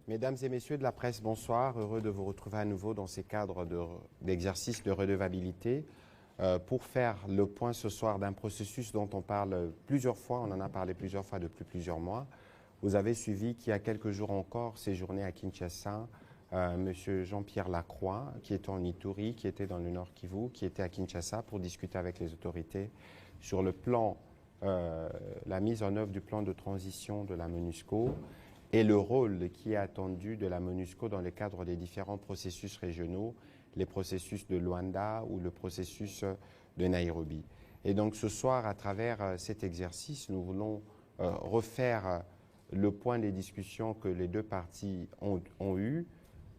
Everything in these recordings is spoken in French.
Mesdames et messieurs de la presse, bonsoir. Heureux de vous retrouver à nouveau dans ces cadres d'exercice de redevabilité pour faire le point ce soir d'un processus dont on parle plusieurs fois, on en a parlé plusieurs fois depuis plusieurs mois. Vous avez suivi qu'il y a quelques jours encore séjourné à Kinshasa Monsieur Jean-Pierre Lacroix, qui était en Ituri, qui était dans le Nord Kivu, qui était à Kinshasa pour discuter avec les autorités sur le plan, la mise en œuvre du plan de transition de la MONUSCO et le rôle qui est attendu de la MONUSCO dans le cadre des différents processus régionaux, les processus de Luanda ou le processus de Nairobi. Et donc ce soir, à travers cet exercice, nous voulons refaire le point des discussions que les deux parties ont eues,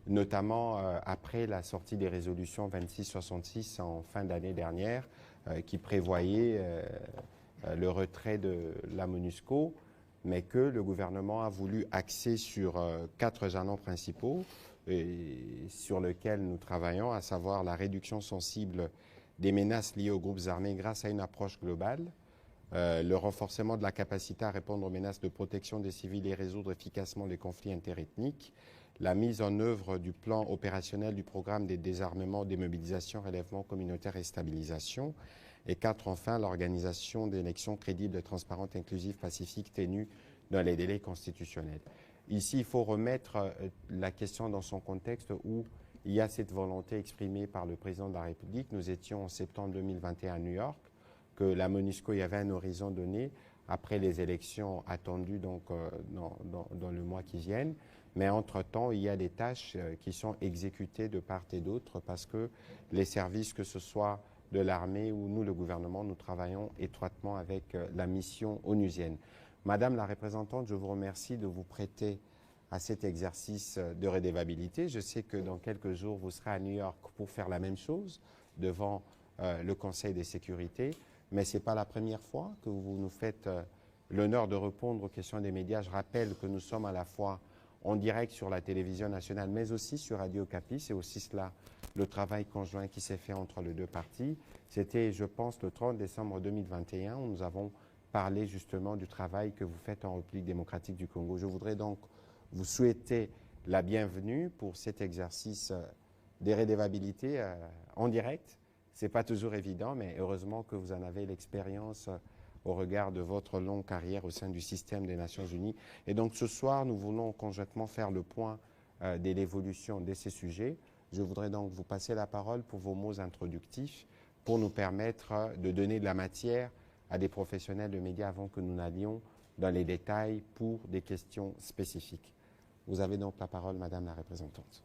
notamment après la sortie des résolutions 2666 en fin d'année dernière, qui prévoyait le retrait de la MONUSCO, mais que le gouvernement a voulu axer sur 4 jalons principaux et sur lesquels nous travaillons, à savoir la réduction sensible des menaces liées aux groupes armés grâce à une approche globale, le renforcement de la capacité à répondre aux menaces de protection des civils et résoudre efficacement les conflits interethniques, la mise en œuvre du plan opérationnel du programme des désarmements, démobilisation, relèvement communautaire et stabilisation, et 4, enfin, l'organisation d'élections crédibles, transparentes, inclusives, pacifiques, tenues dans les délais constitutionnels. Ici, il faut remettre la question dans son contexte où il y a cette volonté exprimée par le président de la République. Nous étions en septembre 2021 à New York, que la MONUSCO, il y avait un horizon donné après les élections attendues donc, dans le mois qui viennent. Mais entre-temps, il y a des tâches qui sont exécutées de part et d'autre parce que les services, que ce soit de l'armée ou nous, le gouvernement, nous travaillons étroitement avec la mission onusienne. Madame la représentante, je vous remercie de vous prêter à cet exercice de redevabilité. Je sais que dans quelques jours, vous serez à New York pour faire la même chose devant le Conseil de sécurité. Mais ce n'est pas la première fois que vous nous faites l'honneur de répondre aux questions des médias. Je rappelle que nous sommes à la fois en direct sur la télévision nationale, mais aussi sur Radio Okapi. C'est aussi cela, le travail conjoint qui s'est fait entre les deux parties. C'était, je pense, le 30 décembre 2021 où nous avons parlé justement du travail que vous faites en République démocratique du Congo. Je voudrais donc vous souhaiter la bienvenue pour cet exercice de redevabilité en direct. Ce n'est pas toujours évident, mais heureusement que vous en avez l'expérience au regard de votre longue carrière au sein du système des Nations Unies. Et donc ce soir, nous voulons conjointement faire le point de l'évolution de ces sujets. Je voudrais donc vous passer la parole pour vos mots introductifs, pour nous permettre de donner de la matière à des professionnels de médias avant que nous n'allions dans les détails pour des questions spécifiques. Vous avez donc la parole, Madame la représentante.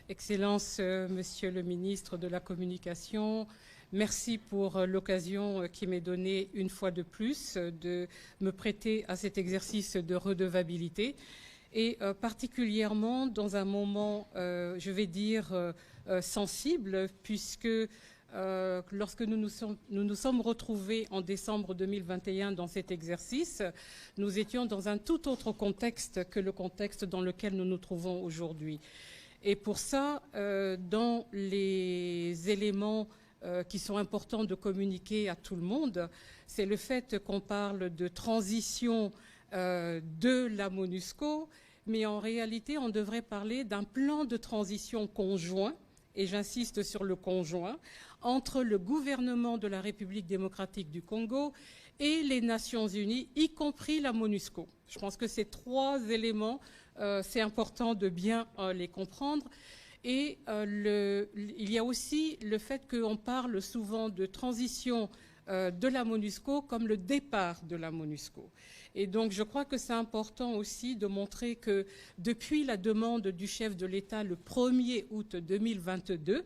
Excellence, Monsieur le ministre de la Communication, merci pour l'occasion qui m'est donnée une fois de plus de me prêter à cet exercice de redevabilité et particulièrement dans un moment, je vais dire, sensible, puisque lorsque nous nous sommes retrouvés en décembre 2021 dans cet exercice, nous étions dans un tout autre contexte que le contexte dans lequel nous nous trouvons aujourd'hui. Et pour ça, dans les éléments qui sont importants de communiquer à tout le monde, c'est le fait qu'on parle de transition de la MONUSCO, mais en réalité, on devrait parler d'un plan de transition conjoint, et j'insiste sur le conjoint, entre le gouvernement de la République démocratique du Congo et les Nations Unies, y compris la MONUSCO. Je pense que ces 3 éléments, c'est important de bien les comprendre. Et il y a aussi le fait qu'on parle souvent de transition de la MONUSCO comme le départ de la MONUSCO. Et donc je crois que c'est important aussi de montrer que depuis la demande du chef de l'État le 1er août 2022,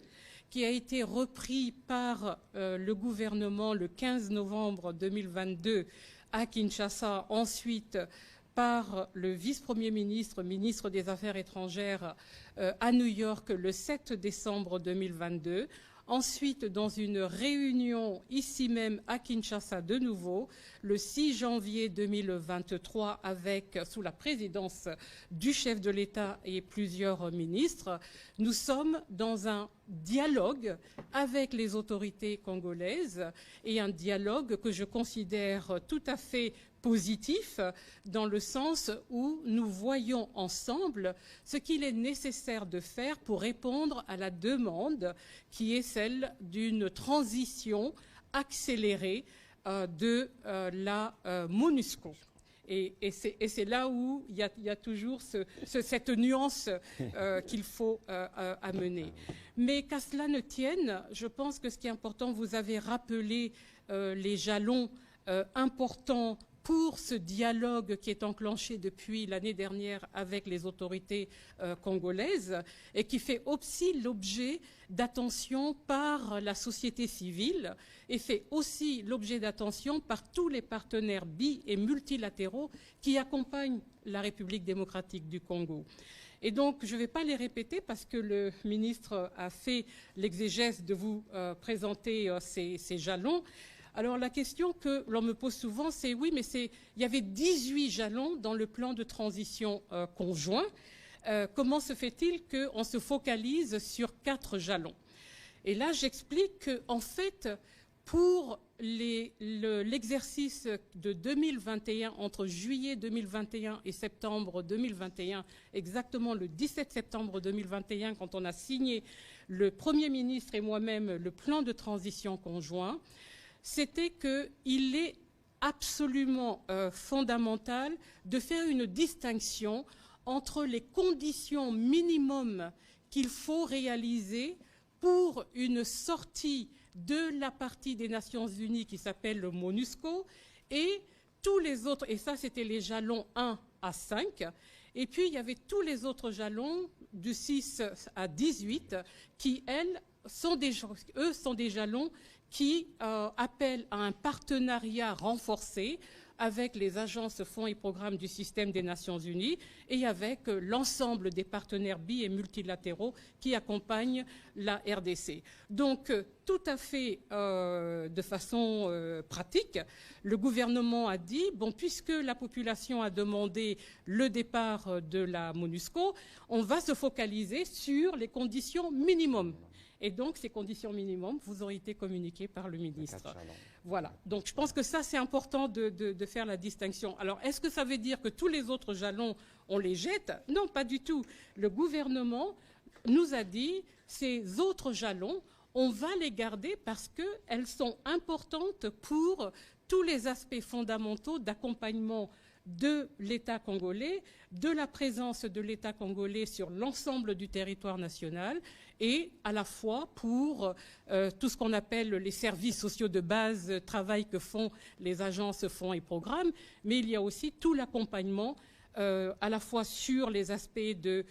qui a été repris par le gouvernement le 15 novembre 2022 à Kinshasa, ensuite par le vice-premier ministre, ministre des Affaires étrangères à New York le 7 décembre 2022. Ensuite, dans une réunion ici même à Kinshasa de nouveau, le 6 janvier 2023, sous la présidence du chef de l'État et plusieurs ministres, nous sommes dans un dialogue avec les autorités congolaises et un dialogue que je considère tout à fait positif dans le sens où nous voyons ensemble ce qu'il est nécessaire de faire pour répondre à la demande qui est celle d'une transition accélérée de la MONUSCO. Et c'est là où il y a toujours cette nuance qu'il faut amener. Mais qu'à cela ne tienne, je pense que ce qui est important, vous avez rappelé les jalons importants pour ce dialogue qui est enclenché depuis l'année dernière avec les autorités congolaises et qui fait aussi l'objet d'attention par la société civile et fait aussi l'objet d'attention par tous les partenaires et multilatéraux qui accompagnent la République démocratique du Congo. Et donc, je ne vais pas les répéter parce que le ministre a fait l'exégèse de vous présenter ces jalons. Alors la question que l'on me pose souvent, c'est oui, mais il y avait 18 jalons dans le plan de transition conjoint. Comment se fait-il qu'on se focalise sur 4 jalons? Et là, j'explique qu'en fait, pour l'exercice de 2021, entre juillet 2021 et septembre 2021, exactement le 17 septembre 2021, quand on a signé le Premier ministre et moi-même le plan de transition conjoint, c'était qu'il est absolument fondamental de faire une distinction entre les conditions minimum qu'il faut réaliser pour une sortie de la partie des Nations Unies qui s'appelle le MONUSCO et tous les autres, et ça c'était les jalons 1 à 5, et puis il y avait tous les autres jalons du 6 à 18 qui, sont des jalons qui appelle à un partenariat renforcé avec les agences, fonds et programmes du système des Nations Unies et avec l'ensemble des partenaires et multilatéraux qui accompagnent la RDC. Donc, tout à fait de façon pratique, le gouvernement a dit, bon, puisque la population a demandé le départ de la MONUSCO, on va se focaliser sur les conditions minimum. Et donc, ces conditions minimum vous ont été communiquées par le ministre. Voilà. Donc, je pense que ça, c'est important de faire la distinction. Alors, est-ce que ça veut dire que tous les autres jalons, on les jette? Non, pas du tout. Le gouvernement nous a dit, ces autres jalons, on va les garder parce qu'elles sont importantes pour tous les aspects fondamentaux d'accompagnement de l'État congolais, de la présence de l'État congolais sur l'ensemble du territoire national et à la fois pour tout ce qu'on appelle les services sociaux de base, travail que font les agences, fonds et programmes, mais il y a aussi tout l'accompagnement à la fois sur les aspects de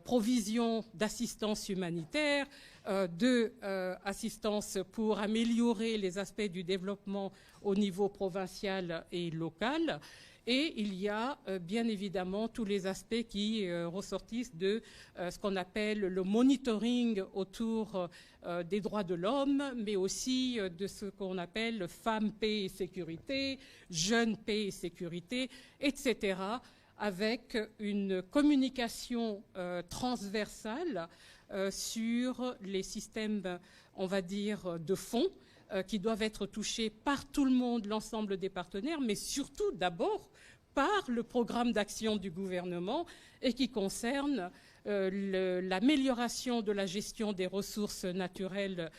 provision d'assistance humanitaire, d'assistance pour améliorer les aspects du développement au niveau provincial et local. Et il y a bien évidemment tous les aspects qui ressortissent de ce qu'on appelle le monitoring autour des droits de l'homme, mais aussi de ce qu'on appelle femmes, paix et sécurité, jeunes, paix et sécurité, etc., avec une communication transversale sur les systèmes, on va dire, de fond, qui doivent être touchés par tout le monde, l'ensemble des partenaires, mais surtout d'abord par le programme d'action du gouvernement et qui concerne l'amélioration de la gestion des ressources naturelles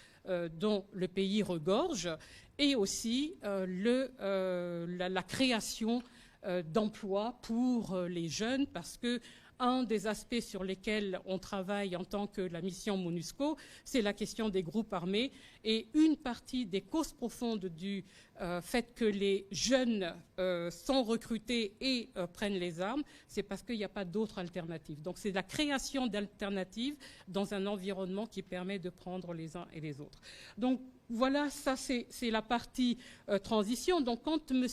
dont le pays regorge et aussi la création d'emplois pour les jeunes parce que un des aspects sur lesquels on travaille en tant que la mission MONUSCO, c'est la question des groupes armés. Et une partie des causes profondes du fait que les jeunes sont recrutés et prennent les armes, c'est parce qu'il n'y a pas d'autres alternatives. Donc c'est la création d'alternatives dans un environnement qui permet de prendre les uns et les autres. Donc voilà, ça c'est la partie transition. Donc quand M.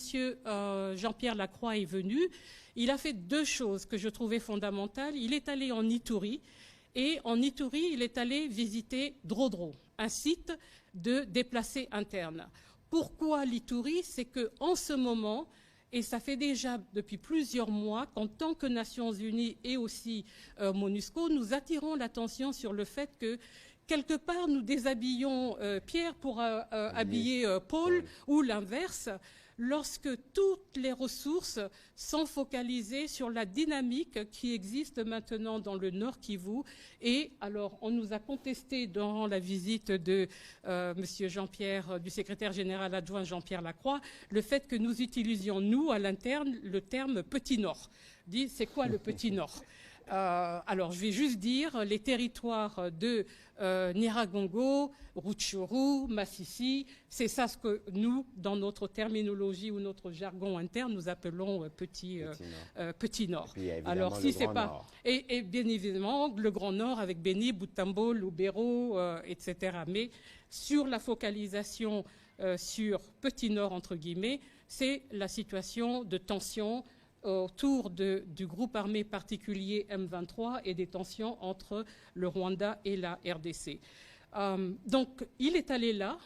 Jean-Pierre Lacroix est venu, il a fait 2 choses que je trouvais fondamentales. Il est allé en Ituri et en Ituri, il est allé visiter Drodro, un site de déplacés internes. Pourquoi l'Ituri? C'est qu'en ce moment, et ça fait déjà depuis plusieurs mois qu'en tant que Nations Unies et aussi MONUSCO, nous attirons l'attention sur le fait que quelque part, nous déshabillons Pierre pour habiller Paul ou l'inverse. lorsque toutes les ressources sont focalisées sur la dynamique qui existe maintenant dans le Nord Kivu. Et alors, on nous a contesté durant la visite de Monsieur Jean-Pierre, du secrétaire général adjoint Jean-Pierre Lacroix, le fait que nous utilisions, nous, à l'interne, le terme Petit Nord. Dit, c'est quoi le Petit Nord? Alors, je vais juste dire les territoires de Nyiragongo, Rutshuru, Masisi, c'est ça ce que nous, dans notre terminologie ou notre jargon interne, nous appelons Petit Nord. Alors, si c'est pas... Et bien évidemment, le Grand Nord avec Beni, Butembo, Lubero, etc. Mais sur la focalisation sur Petit Nord, entre guillemets, c'est la situation de tension autour du groupe armé particulier M23 et des tensions entre le Rwanda et la RDC. Donc, il est allé là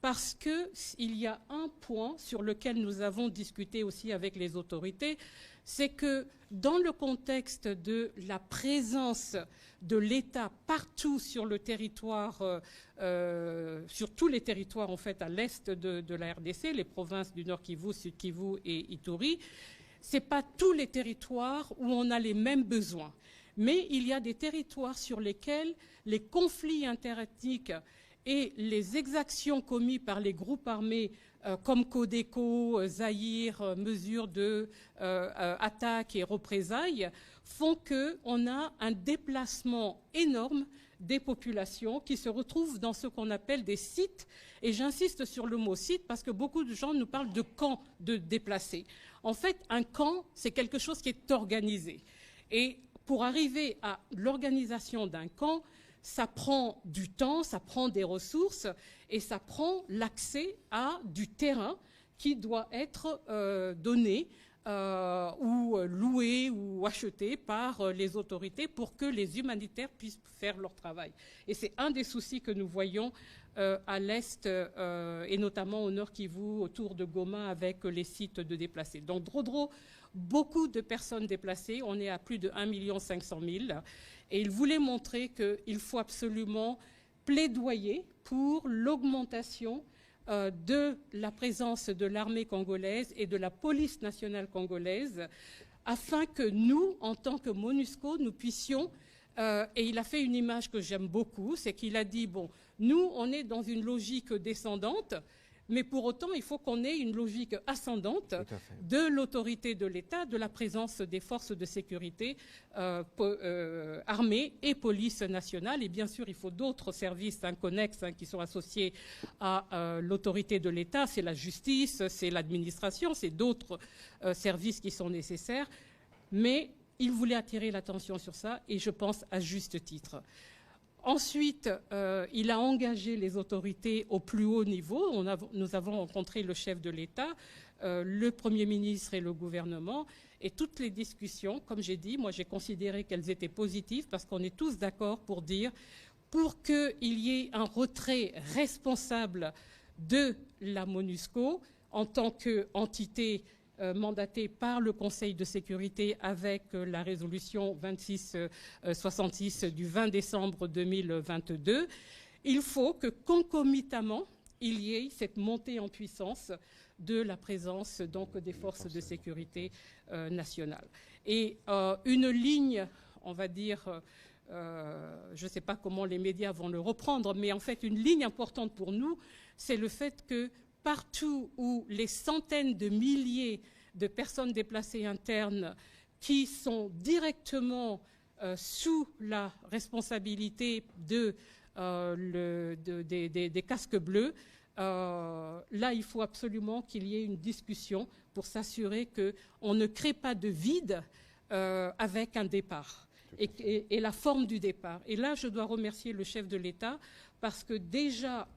parce qu'il y a un point sur lequel nous avons discuté aussi avec les autorités, c'est que dans le contexte de la présence de l'État partout sur le territoire, sur tous les territoires en fait à l'est de la RDC, les provinces du Nord Kivu, Sud Kivu et Ituri, ce n'est pas tous les territoires où on a les mêmes besoins. Mais il y a des territoires sur lesquels les conflits interethniques et les exactions commises par les groupes armés comme Codeco, Zaïre, mesures d'attaque et représailles font qu'on a un déplacement énorme des populations qui se retrouvent dans ce qu'on appelle des sites. Et j'insiste sur le mot site parce que beaucoup de gens nous parlent de camps de déplacés. En fait, un camp, c'est quelque chose qui est organisé. Et pour arriver à l'organisation d'un camp, ça prend du temps, ça prend des ressources et ça prend l'accès à du terrain qui doit être donné ou loué ou acheté par les autorités pour que les humanitaires puissent faire leur travail. Et c'est un des soucis que nous voyons à l'est et notamment au nord Kivu, autour de Goma, avec les sites de déplacés. Donc Drodro, beaucoup de personnes déplacées, on est à plus de 1 500 000 et il voulait montrer qu'il faut absolument plaidoyer pour l'augmentation de la présence de l'armée congolaise et de la police nationale congolaise afin que nous, en tant que MONUSCO, nous puissions, et il a fait une image que j'aime beaucoup, c'est qu'il a dit, bon, nous, on est dans une logique descendante, mais pour autant, il faut qu'on ait une logique ascendante de l'autorité de l'État, de la présence des forces de sécurité armées et police nationale. Et bien sûr, il faut d'autres services connexes qui sont associés à l'autorité de l'État. C'est la justice, c'est l'administration, c'est d'autres services qui sont nécessaires. Mais il voulait attirer l'attention sur ça, et je pense à juste titre. Ensuite, il a engagé les autorités au plus haut niveau. Nous avons rencontré le chef de l'État, le Premier ministre et le gouvernement. Et toutes les discussions, comme j'ai dit, moi j'ai considéré qu'elles étaient positives parce qu'on est tous d'accord pour dire, pour qu'il y ait un retrait responsable de la MONUSCO en tant qu'entité mandaté par le Conseil de sécurité avec la résolution 2666 du 20 décembre 2022, il faut que concomitamment, il y ait cette montée en puissance de la présence donc, des forces de sécurité nationales. Et une ligne, on va dire, je ne sais pas comment les médias vont le reprendre, mais en fait une ligne importante pour nous, c'est le fait que partout où les centaines de milliers de personnes déplacées internes qui sont directement sous la responsabilité des casques bleus, là, il faut absolument qu'il y ait une discussion pour s'assurer qu'on ne crée pas de vide avec un départ et la forme du départ. Et là, je dois remercier le chef de l'État parce que déjà,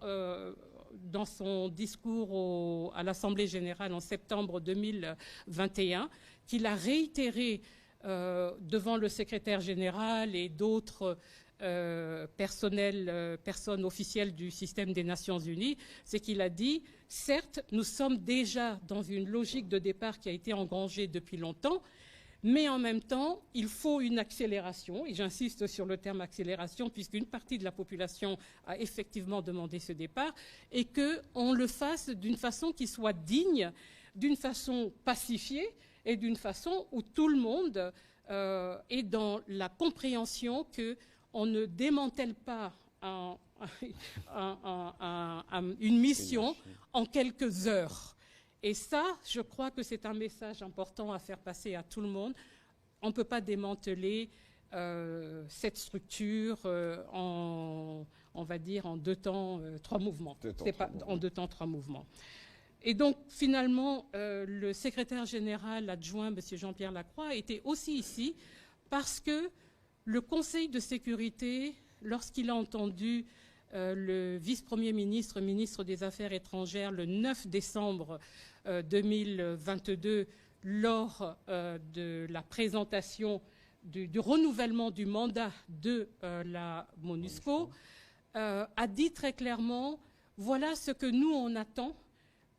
dans son discours à l'Assemblée générale en septembre 2021, qu'il a réitéré devant le secrétaire général et d'autres personnes officielles du système des Nations Unies, c'est qu'il a dit, certes, nous sommes déjà dans une logique de départ qui a été engrangée depuis longtemps, mais en même temps, il faut une accélération, et j'insiste sur le terme accélération, puisqu'une partie de la population a effectivement demandé ce départ, et qu'on le fasse d'une façon qui soit digne d'une façon pacifiée et d'une façon où tout le monde est dans la compréhension qu'on ne démantèle pas une mission en quelques heures. Et ça, je crois que c'est un message important à faire passer à tout le monde. On ne peut pas démanteler cette structure on va dire, en 2 temps, 3 mouvements. En 2 temps, 3 mouvements. Et donc, finalement, le secrétaire général adjoint, M. Jean-Pierre Lacroix, était aussi ici parce que le Conseil de sécurité, lorsqu'il a entendu le vice-premier ministre, ministre des Affaires étrangères, le 9 décembre 2022, lors de la présentation du renouvellement du mandat de la MONUSCO, a dit très clairement, voilà ce que nous on attend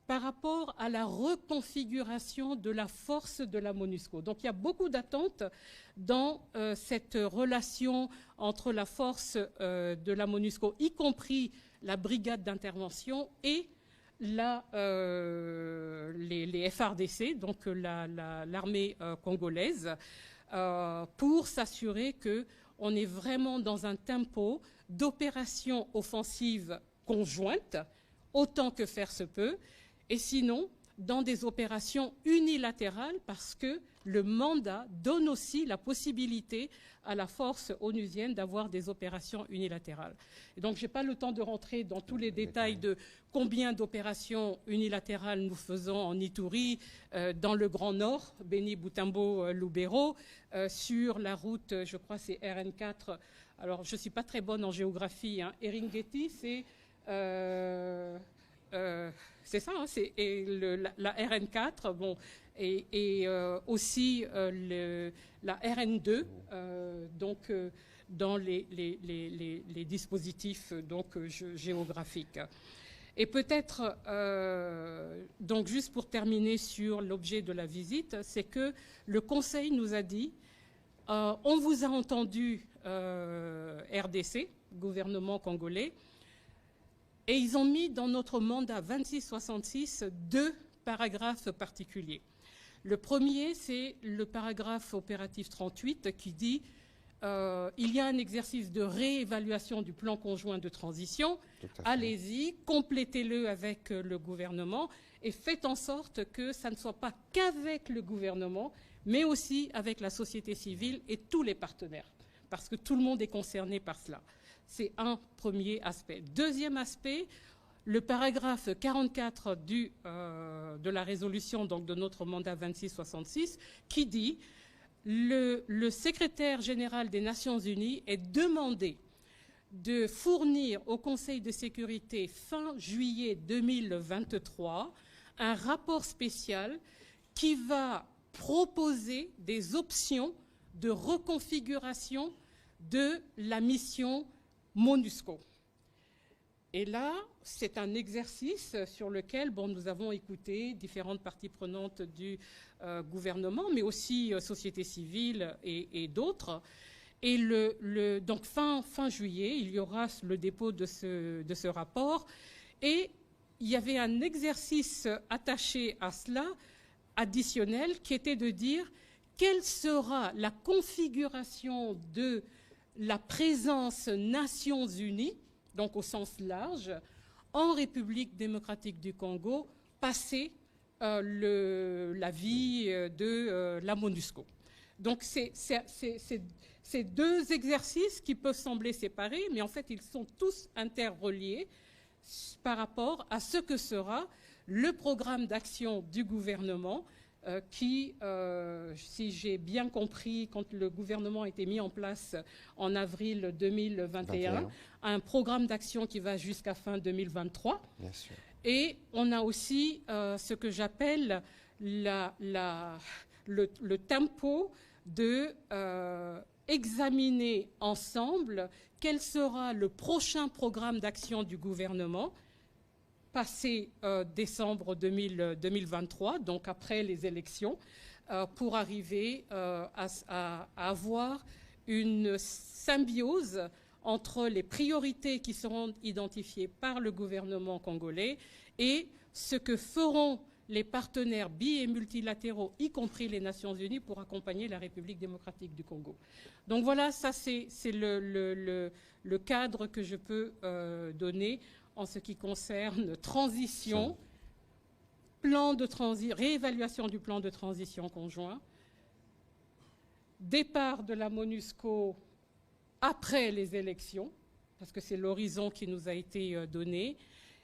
par rapport à la reconfiguration de la force de la MONUSCO. Donc il y a beaucoup d'attentes dans cette relation entre la force de la MONUSCO, y compris la brigade d'intervention et les FARDC, donc l'armée congolaise, pour s'assurer qu'on est vraiment dans un tempo d'opérations offensives conjointes, autant que faire se peut, et sinon dans des opérations unilatérales, parce que le mandat donne aussi la possibilité à la force onusienne d'avoir des opérations unilatérales. Et donc, je n'ai pas le temps de rentrer dans tous les détails de combien d'opérations unilatérales nous faisons en Ituri, dans le Grand Nord, Beni, Butembo, Lubero, sur la route, je crois c'est RN4. Alors, je ne suis pas très bonne en géographie. Eringeti, c'est ça, c'est la RN4, bon, et aussi la RN2, donc dans les dispositifs donc, géographiques. Et peut-être, donc juste pour terminer sur l'objet de la visite, c'est que le Conseil nous a dit, on vous a entendu RDC, gouvernement congolais, et ils ont mis dans notre mandat 2666 2 paragraphes particuliers. Le premier, c'est le paragraphe opératif 38 qui dit il y a un exercice de réévaluation du plan conjoint de transition. Allez-y, complétez-le avec le gouvernement et faites en sorte que ça ne soit pas qu'avec le gouvernement, mais aussi avec la société civile et tous les partenaires, parce que tout le monde est concerné par cela. C'est un premier aspect. Deuxième aspect, le paragraphe 44 de la résolution donc de notre mandat 2666 qui dit le secrétaire général des Nations Unies est demandé de fournir au Conseil de sécurité fin juillet 2023 un rapport spécial qui va proposer des options de reconfiguration de la mission MONUSCO. Et là, c'est un exercice sur lequel nous avons écouté différentes parties prenantes du gouvernement, mais aussi société civile et d'autres. Et donc fin juillet, il y aura le dépôt de ce rapport. Et il y avait un exercice attaché à cela, additionnel, qui était de dire quelle sera la configuration de la présence Nations Unies, donc au sens large, en République démocratique du Congo, passé la vie de la MONUSCO. Donc c'est 2 exercices qui peuvent sembler séparés, mais en fait ils sont tous interreliés par rapport à ce que sera le programme d'action du gouvernement qui, si j'ai bien compris, quand le gouvernement a été mis en place en avril 2021, a un programme d'action qui va jusqu'à fin 2023. Bien sûr. Et on a aussi ce que j'appelle le tempo de examiner ensemble quel sera le prochain programme d'action du gouvernement passé décembre 2023, donc après les élections, pour arriver à avoir une symbiose entre les priorités qui seront identifiées par le gouvernement congolais et ce que feront les partenaires bi- et multilatéraux, y compris les Nations Unies, pour accompagner la République démocratique du Congo. Donc voilà, ça c'est le cadre que je peux donner en ce qui concerne transition, réévaluation du plan de transition conjoint, départ de la MONUSCO après les élections, parce que c'est l'horizon qui nous a été donné,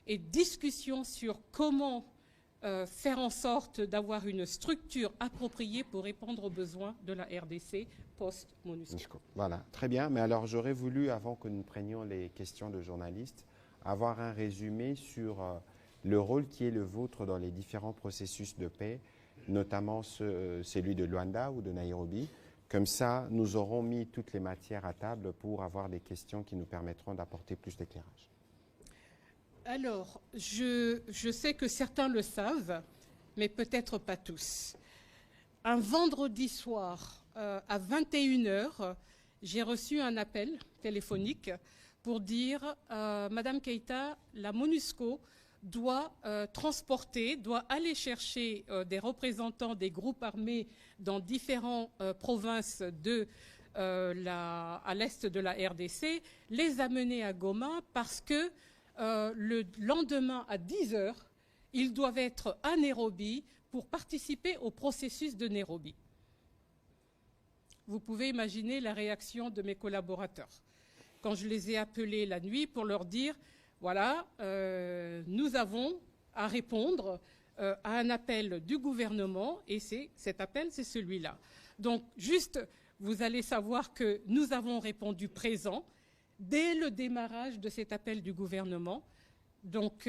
et discussion sur comment faire en sorte d'avoir une structure appropriée pour répondre aux besoins de la RDC post-MONUSCO. Voilà, très bien. Mais alors, j'aurais voulu, avant que nous prenions les questions de journalistes, avoir un résumé sur le rôle qui est le vôtre dans les différents processus de paix, notamment celui de Luanda ou de Nairobi. Comme ça, nous aurons mis toutes les matières à table pour avoir des questions qui nous permettront d'apporter plus d'éclairage. Alors, je sais que certains le savent, mais peut-être pas tous. Un vendredi soir, à 21h, j'ai reçu un appel téléphonique pour dire Madame Keïta, la MONUSCO doit doit aller chercher des représentants des groupes armés dans différentes provinces à l'est de la RDC, les amener à Goma parce que le lendemain à 10h, ils doivent être à Nairobi pour participer au processus de Nairobi. Vous pouvez imaginer la réaction de mes collaborateurs. Quand je les ai appelés la nuit pour leur dire, voilà, nous avons à répondre à un appel du gouvernement et cet appel, c'est celui-là. Donc, juste, vous allez savoir que nous avons répondu présent dès le démarrage de cet appel du gouvernement. Donc,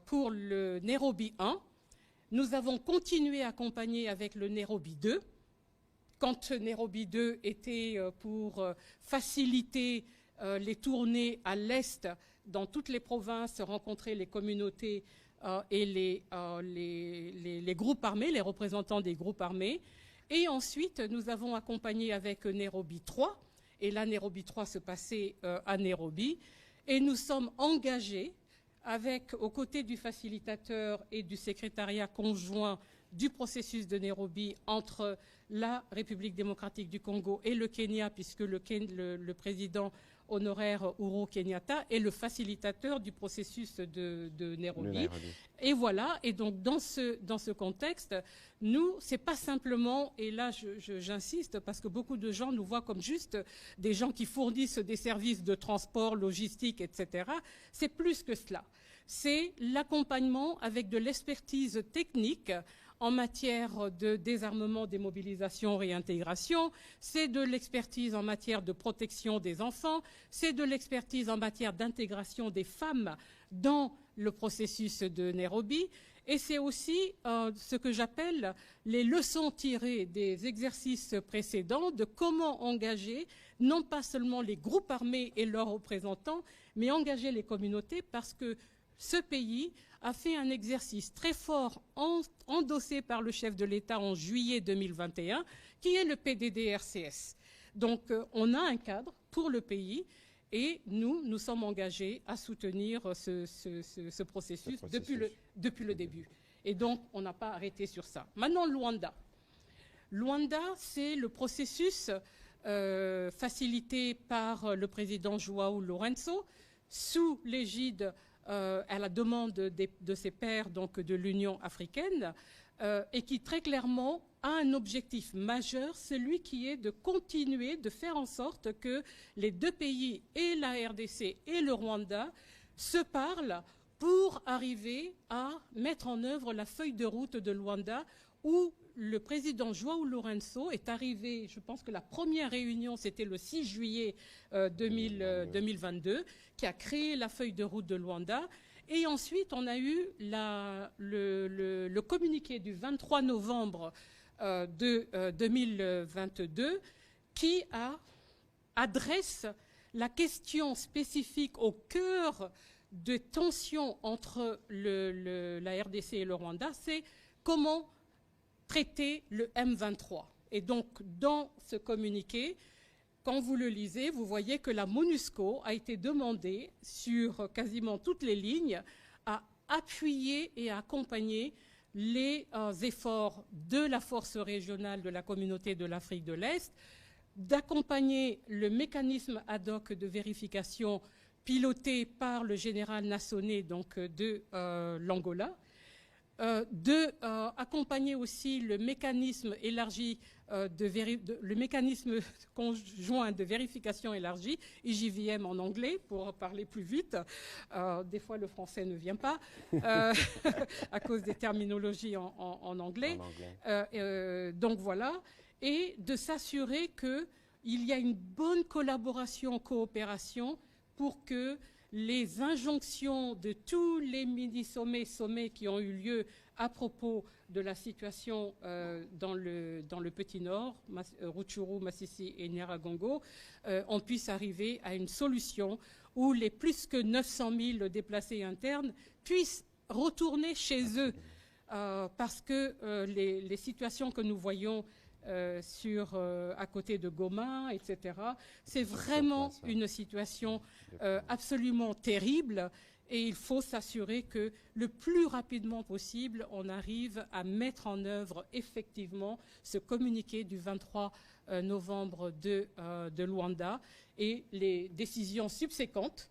pour le Nairobi 1, nous avons continué à accompagner avec le Nairobi 2. Quand Nairobi 2 était pour faciliter les tournées à l'Est dans toutes les provinces, rencontrer les communautés et les groupes armés, les représentants des groupes armés. Et ensuite, nous avons accompagné avec Nairobi 3. Et là, Nairobi 3 se passait à Nairobi. Et nous sommes engagés aux côtés du facilitateur et du secrétariat conjoint du processus de Nairobi entre la République démocratique du Congo et le Kenya, puisque le président honoraire Uhuru Kenyatta est le facilitateur du processus de Nairobi. Et voilà, et donc dans ce contexte, nous, c'est pas simplement, et là j'insiste parce que beaucoup de gens nous voient comme juste des gens qui fournissent des services de transport, logistique, etc. C'est plus que cela. C'est l'accompagnement avec de l'expertise technique en matière de désarmement, démobilisation, réintégration, c'est de l'expertise en matière de protection des enfants, c'est de l'expertise en matière d'intégration des femmes dans le processus de Nairobi, et c'est aussi ce que j'appelle les leçons tirées des exercices précédents de comment engager non pas seulement les groupes armés et leurs représentants, mais engager les communautés parce que ce pays a fait un exercice très fort endossé par le chef de l'État en juillet 2021, qui est le PDDRCS. Donc, on a un cadre pour le pays et nous sommes engagés à soutenir ce processus depuis le début. Et donc, on n'a pas arrêté sur ça. Maintenant, Luanda. Luanda, c'est le processus facilité par le président João Lourenço sous l'égide à la demande de ses pairs, donc de l'Union africaine, et qui très clairement a un objectif majeur, celui qui est de continuer de faire en sorte que les deux pays, et la RDC et le Rwanda, se parlent pour arriver à mettre en œuvre la feuille de route de Luanda où le président João Lourenço est arrivé, je pense que la première réunion, c'était le 6 juillet 2022, qui a créé la feuille de route de Luanda. Et ensuite, on a eu le communiqué du 23 novembre 2022 qui adresse la question spécifique au cœur de tensions entre la RDC et le Rwanda, c'est comment traiter le M23. Et donc, dans ce communiqué, quand vous le lisez, vous voyez que la MONUSCO a été demandée sur quasiment toutes les lignes à appuyer et à accompagner les efforts de la force régionale de la communauté de l'Afrique de l'Est, d'accompagner le mécanisme ad hoc de vérification piloté par le général Nassonnet donc, de l'Angola, accompagner aussi le mécanisme élargi, le mécanisme conjoint de vérification élargie, IJVM en anglais, pour parler plus vite. Des fois, le français ne vient pas à cause des terminologies en anglais. Donc voilà, et de s'assurer qu'il y a une bonne collaboration, coopération pour que les injonctions de tous les mini-sommets qui ont eu lieu à propos de la situation dans le Petit Nord, Rutshuru, Masisi et Nyiragongo, on puisse arriver à une solution où les plus que 900 000 déplacés internes puissent retourner chez eux. Parce que les situations que nous voyons à côté de Goma, etc., c'est vraiment une situation absolument terrible et il faut s'assurer que le plus rapidement possible, on arrive à mettre en œuvre effectivement ce communiqué du 23 novembre de Luanda et les décisions subséquentes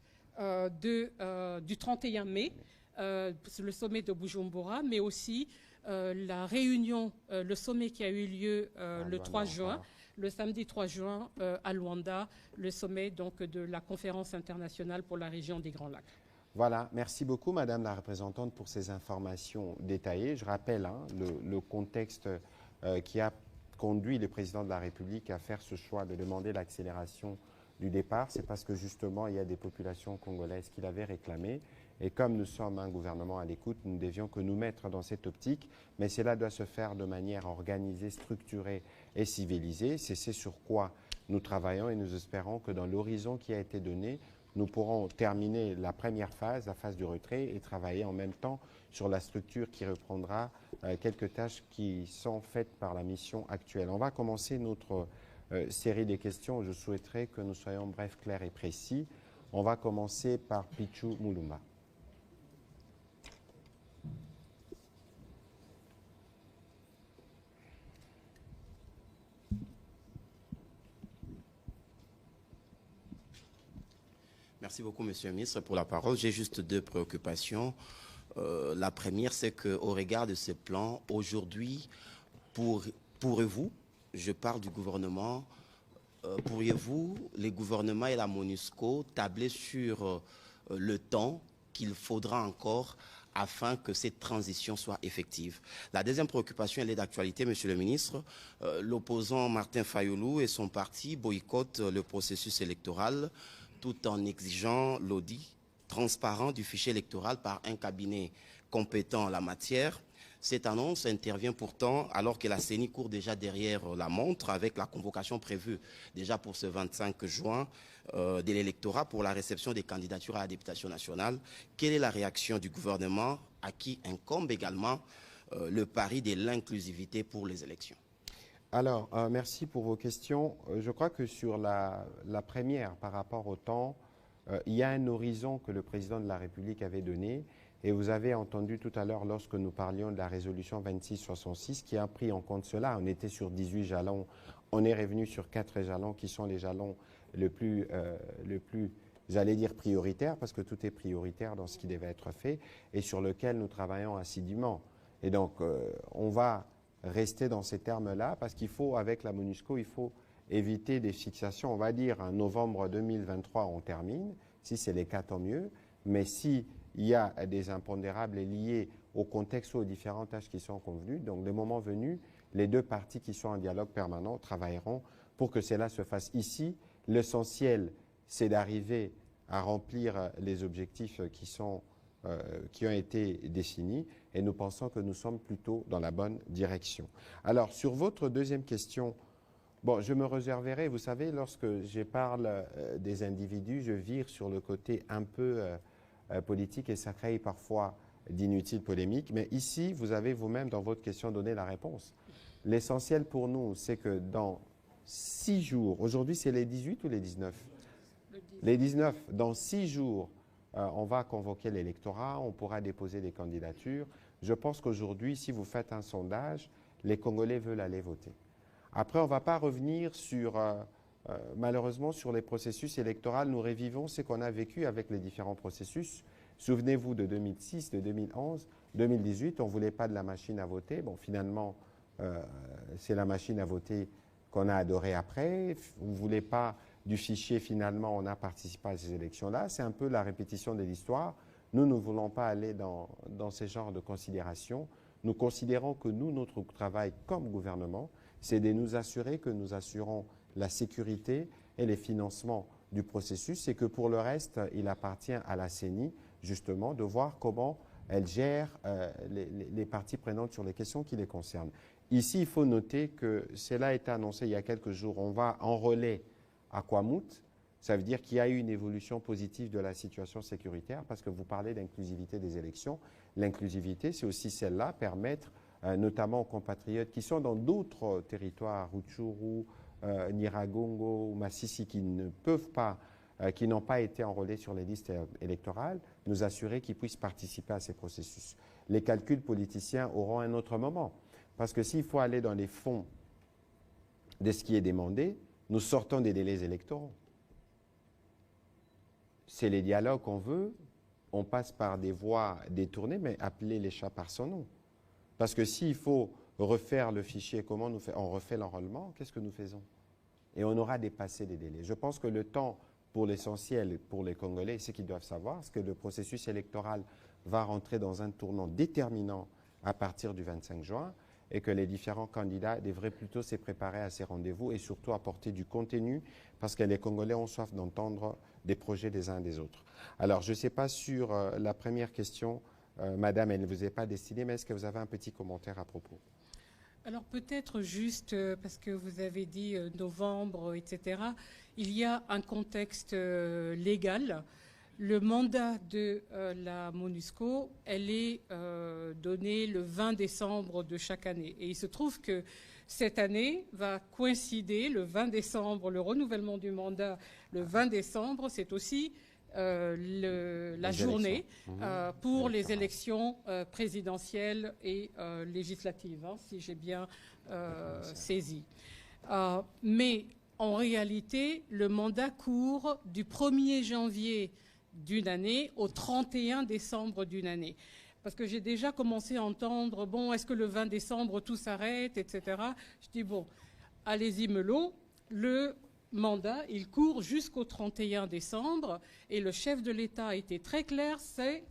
du 31 mai, le sommet de Bujumbura, mais aussi la réunion, le sommet qui a eu lieu le 3 juin, le samedi 3 juin à Luanda, le sommet donc de la conférence internationale pour la région des Grands Lacs. Voilà, merci beaucoup Madame la représentante pour ces informations détaillées. Je rappelle le contexte qui a conduit le président de la République à faire ce choix de demander l'accélération du départ. C'est parce que justement il y a des populations congolaises qui l'avaient réclamé. Et comme nous sommes un gouvernement à l'écoute, nous ne devions que nous mettre dans cette optique, mais cela doit se faire de manière organisée, structurée et civilisée. C'est ce sur quoi nous travaillons et nous espérons que dans l'horizon qui a été donné, nous pourrons terminer la première phase, la phase du retrait, et travailler en même temps sur la structure qui reprendra quelques tâches qui sont faites par la mission actuelle. On va commencer notre série de questions. Je souhaiterais que nous soyons brefs, clairs et précis. On va commencer par Pichu Mulumba. Merci beaucoup, Monsieur le ministre, pour la parole. J'ai juste deux préoccupations. La première, c'est qu'au regard de ce plan, aujourd'hui, pourrez-vous, je parle du gouvernement, pourriez-vous, les gouvernements et la MONUSCO, tabler sur le temps qu'il faudra encore afin que cette transition soit effective? La deuxième préoccupation, elle est d'actualité, Monsieur le ministre. L'opposant Martin Fayulu et son parti boycottent le processus électoral tout en exigeant l'audit transparent du fichier électoral par un cabinet compétent en la matière. Cette annonce intervient pourtant alors que la CENI court déjà derrière la montre avec la convocation prévue déjà pour ce 25 juin de l'électorat pour la réception des candidatures à la députation nationale. Quelle est la réaction du gouvernement à qui incombe également le pari de l'inclusivité pour les élections? Alors, merci pour vos questions. Je crois que sur la première, par rapport au temps, il y a un horizon que le président de la République avait donné. Et vous avez entendu tout à l'heure, lorsque nous parlions de la résolution 2666, qui a pris en compte cela. On était sur 18 jalons. On est revenu sur 4 jalons qui sont les jalons le plus j'allais dire prioritaires, parce que tout est prioritaire dans ce qui devait être fait, et sur lequel nous travaillons assidûment. Et donc, on va rester dans ces termes-là, parce qu'il faut, avec la MONUSCO, il faut éviter des fixations. On va dire en novembre 2023, on termine. Si c'est les cas, tant mieux. Mais si il y a des impondérables liés au contexte ou aux différentes tâches qui sont convenues, donc le moment venu, les deux parties qui sont en dialogue permanent travailleront pour que cela se fasse ici. L'essentiel, c'est d'arriver à remplir les objectifs qui ont été définis, et nous pensons que nous sommes plutôt dans la bonne direction. Alors, sur votre deuxième question, bon, je me réserverai, vous savez, lorsque je parle des individus, je vire sur le côté un peu politique et ça crée parfois d'inutiles polémiques. Mais ici, vous avez vous-même, dans votre question, donné la réponse. L'essentiel pour nous, c'est que dans 6 jours, aujourd'hui c'est les 18 ou les 19 ? Les 19, dans 6 jours, on va convoquer l'électorat, on pourra déposer des candidatures. Je pense qu'aujourd'hui, si vous faites un sondage, les Congolais veulent aller voter. Après, on ne va pas revenir sur, malheureusement, sur les processus électoraux. Nous revivons ce qu'on a vécu avec les différents processus. Souvenez-vous de 2006, de 2011, 2018, on ne voulait pas de la machine à voter. Bon, finalement, c'est la machine à voter qu'on a adorée après. On ne voulait pas du fichier, finalement, on a participé à ces élections-là. C'est un peu la répétition de l'histoire. Nous ne voulons pas aller dans ces genres de considérations. Nous considérons que nous, notre travail comme gouvernement, c'est de nous assurer que nous assurons la sécurité et les financements du processus et que pour le reste, il appartient à la CENI, justement, de voir comment elle gère les parties prenantes sur les questions qui les concernent. Ici, il faut noter que cela a été annoncé il y a quelques jours. On va enrôler à Kwamouth. Ça veut dire qu'il y a eu une évolution positive de la situation sécuritaire parce que vous parlez d'inclusivité des élections. L'inclusivité, c'est aussi celle-là, permettre notamment aux compatriotes qui sont dans d'autres territoires, Rutshuru, Nyiragongo ou Masisi, qui ne peuvent pas, qui n'ont pas été enrôlés sur les listes électorales, nous assurer qu'ils puissent participer à ces processus. Les calculs politiciens auront un autre moment. Parce que s'il faut aller dans les fonds de ce qui est demandé, nous sortons des délais électoraux. C'est les dialogues qu'on veut, on passe par des voies détournées, mais appelez les chats par son nom. Parce que s'il faut refaire le fichier, comment on refait l'enrôlement, qu'est-ce que nous faisons? Et on aura dépassé les délais. Je pense que le temps, pour l'essentiel, pour les Congolais, c'est qu'ils doivent savoir, c'est que le processus électoral va rentrer dans un tournant déterminant à partir du 25 juin et que les différents candidats devraient plutôt se préparer à ces rendez-vous et surtout apporter du contenu parce que les Congolais ont soif d'entendre des projets des uns des autres. Alors, je ne sais pas sur la première question, Madame, elle ne vous est pas destinée, mais est-ce que vous avez un petit commentaire à propos? Alors peut-être juste, parce que vous avez dit novembre, etc., il y a un contexte légal. Le mandat de la MONUSCO, elle est donnée le 20 décembre de chaque année. Et il se trouve que cette année va coïncider, le 20 décembre, le renouvellement du mandat, le 20 décembre, c'est aussi la journée pour les élections présidentielles et législatives, hein, si j'ai bien saisi. Mais en réalité, le mandat court du 1er janvier d'une année au 31 décembre d'une année. Parce que j'ai déjà commencé à entendre, bon, est-ce que le 20 décembre tout s'arrête, etc. Je dis, bon, allez-y melot, le mandat, il court jusqu'au 31 décembre et le chef de l'État a été très clair, c'est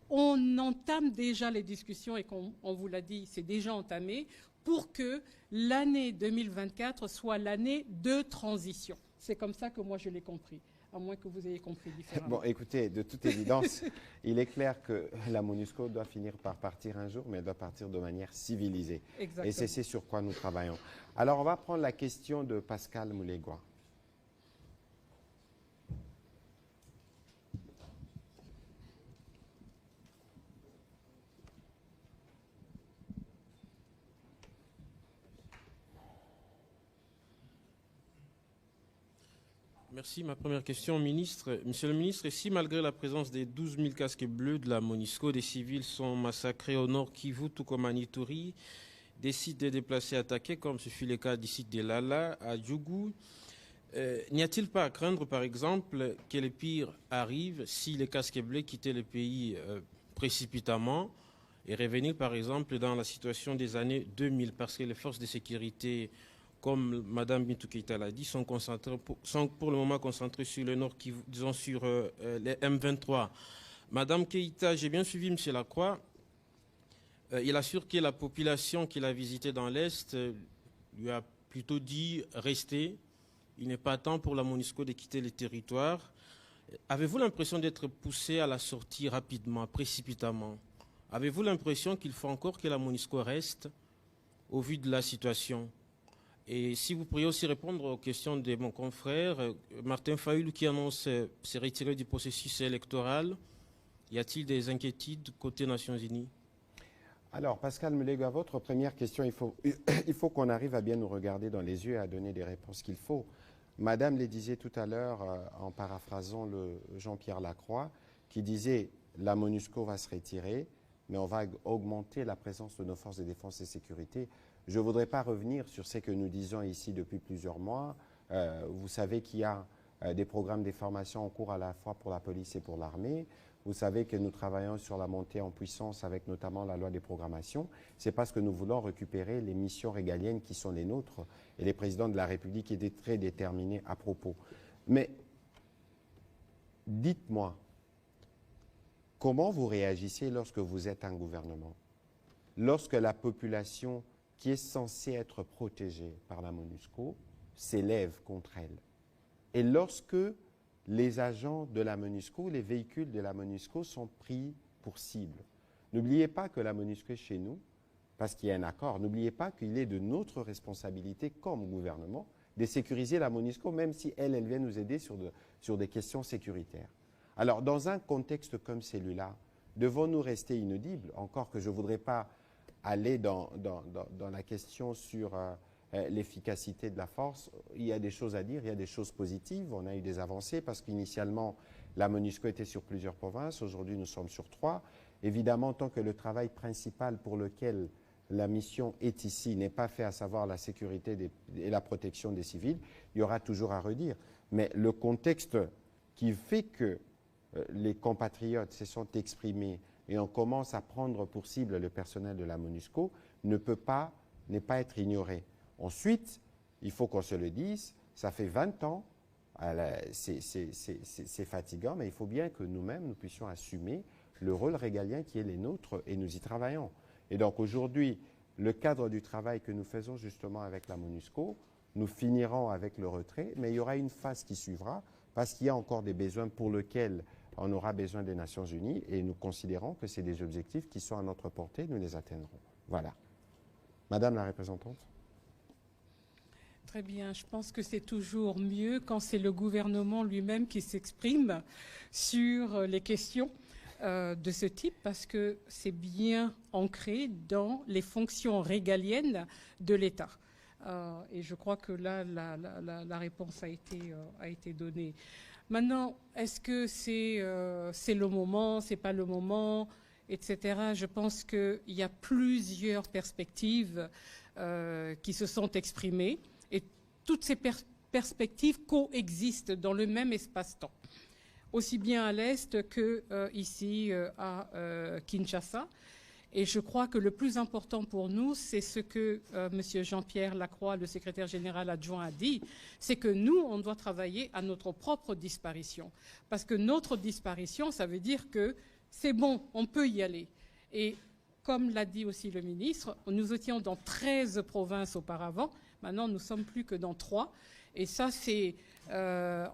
on entame déjà les discussions et on vous l'a dit, c'est déjà entamé pour que l'année 2024 soit l'année de transition. C'est comme ça que moi je l'ai compris, à moins que vous ayez compris différemment. Bon, écoutez, de toute évidence, il est clair que la MONUSCO doit finir par partir un jour, mais elle doit partir de manière civilisée. Exactement. Et c'est sur quoi nous travaillons. Alors, on va prendre la question de Pascal Moulegua. Merci. Ma première question, ministre. Monsieur le ministre, si malgré la présence des 12 000 casques bleus de la MONUSCO, des civils sont massacrés au nord Kivu, tout comme à Ituri, des sites de déplacés attaqués, comme ce fut le cas du site de Lala, à Djougou, n'y a-t-il pas à craindre, par exemple, que le pire arrive si les casques bleus quittaient le pays précipitamment et revenir, par exemple, dans la situation des années 2000, parce que les forces de sécurité, comme Mme Bintou Keïta l'a dit, sont pour le moment concentrées sur le nord, disons sur les M23. Madame Keïta, j'ai bien suivi M. Lacroix. Il assure que la population qu'il a visitée dans l'Est lui a plutôt dit « restez ». Il n'est pas temps pour la MONUSCO de quitter le territoire. Avez-vous l'impression d'être poussé à la sortie rapidement, précipitamment? Avez-vous l'impression qu'il faut encore que la MONUSCO reste au vu de la situation? Et si vous pourriez aussi répondre aux questions de mon confrère, Martin Fayulu, qui annonce se retirer du processus électoral, y a-t-il des inquiétudes côté Nations Unies? Alors, Pascal Moulegua, votre première question, il faut qu'on arrive à bien nous regarder dans les yeux et à donner les réponses qu'il faut. Madame le disait tout à l'heure, en paraphrasant Jean-Pierre Lacroix, qui disait « la MONUSCO va se retirer, mais on va augmenter la présence de nos forces de défense et sécurité. Je ne voudrais pas revenir sur ce que nous disons ici depuis plusieurs mois. Vous savez qu'il y a des programmes de formation en cours à la fois pour la police et pour l'armée. Vous savez que nous travaillons sur la montée en puissance avec notamment la loi des programmations. C'est parce que nous voulons récupérer les missions régaliennes qui sont les nôtres. Et les présidents de la République étaient très déterminés à propos. Mais dites-moi, comment vous réagissez lorsque vous êtes un gouvernement? Lorsque la population qui est censée être protégée par la MONUSCO s'élève contre elle. Et lorsque les agents de la MONUSCO, les véhicules de la MONUSCO sont pris pour cible. N'oubliez pas que la MONUSCO est chez nous, parce qu'il y a un accord. N'oubliez pas qu'il est de notre responsabilité comme gouvernement de sécuriser la MONUSCO, même si elle vient nous aider sur des questions sécuritaires. Alors, dans un contexte comme celui-là, devons-nous rester inaudibles? Encore que je ne voudrais pas aller dans la question sur l'efficacité de la force. Il y a des choses à dire, il y a des choses positives. On a eu des avancées parce qu'initialement, la MONUSCO était sur plusieurs provinces. Aujourd'hui, nous sommes sur 3. Évidemment, tant que le travail principal pour lequel la mission est ici n'est pas fait, à savoir la sécurité et la protection des civils, il y aura toujours à redire. Mais le contexte qui fait que les compatriotes se sont exprimés et on commence à prendre pour cible le personnel de la MONUSCO n'est pas être ignoré. Ensuite, il faut qu'on se le dise, ça fait 20 ans, c'est fatigant, mais il faut bien que nous-mêmes, nous puissions assumer le rôle régalien qui est le nôtre et nous y travaillons. Et donc aujourd'hui, le cadre du travail que nous faisons justement avec la MONUSCO, nous finirons avec le retrait, mais il y aura une phase qui suivra parce qu'il y a encore des besoins pour lesquels on aura besoin des Nations Unies et nous considérons que c'est des objectifs qui sont à notre portée, nous les atteindrons. Voilà. Madame la représentante. Très bien, je pense que c'est toujours mieux quand c'est le gouvernement lui-même qui s'exprime sur les questions de ce type parce que c'est bien ancré dans les fonctions régaliennes de l'État. Et je crois que là, la réponse a été donnée. Maintenant, est-ce que c'est le moment, c'est pas le moment, etc. Je pense qu'il y a plusieurs perspectives qui se sont exprimées. Et toutes ces perspectives coexistent dans le même espace-temps, aussi bien à l'Est qu'ici à Kinshasa. Et je crois que le plus important pour nous, c'est ce que M. Jean-Pierre Lacroix, le secrétaire général adjoint, a dit, c'est que nous, on doit travailler à notre propre disparition. Parce que notre disparition, ça veut dire que c'est bon, on peut y aller. Et comme l'a dit aussi le ministre, nous étions dans 13 provinces auparavant. Maintenant, nous ne sommes plus que dans 3. Et ça, c'est, je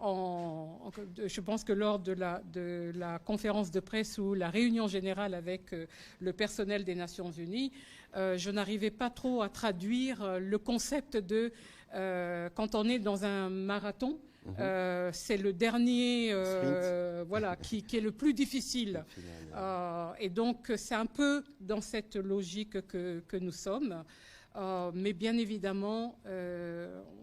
pense que lors de la conférence de presse ou la réunion générale avec le personnel des Nations Unies, je n'arrivais pas trop à traduire le concept de quand on est dans un marathon, c'est le dernier voilà, qui est le plus difficile. Et donc, c'est un peu dans cette logique que nous sommes. Mais bien évidemment,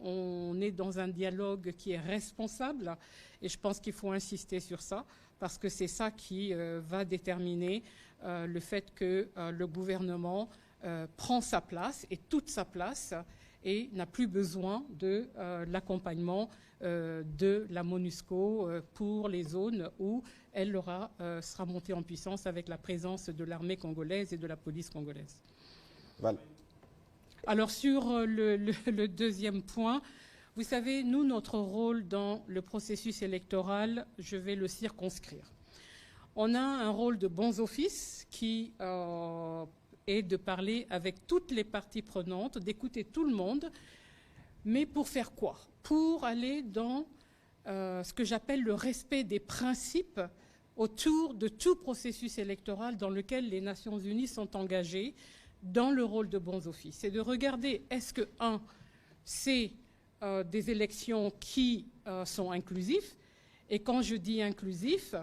on est dans un dialogue qui est responsable et je pense qu'il faut insister sur ça parce que c'est ça qui va déterminer le fait que le gouvernement prend sa place et toute sa place et n'a plus besoin de l'accompagnement de la MONUSCO pour les zones où elle sera montée en puissance avec la présence de l'armée congolaise et de la police congolaise. Voilà. Alors sur le deuxième point, vous savez, nous, notre rôle dans le processus électoral, je vais le circonscrire. On a un rôle de bons offices qui est de parler avec toutes les parties prenantes, d'écouter tout le monde, mais pour faire quoi? Pour aller dans ce que j'appelle le respect des principes autour de tout processus électoral dans lequel les Nations Unies sont engagées, dans le rôle de bons offices. C'est de regarder, est-ce que, c'est des élections qui sont inclusives, et quand je dis inclusif,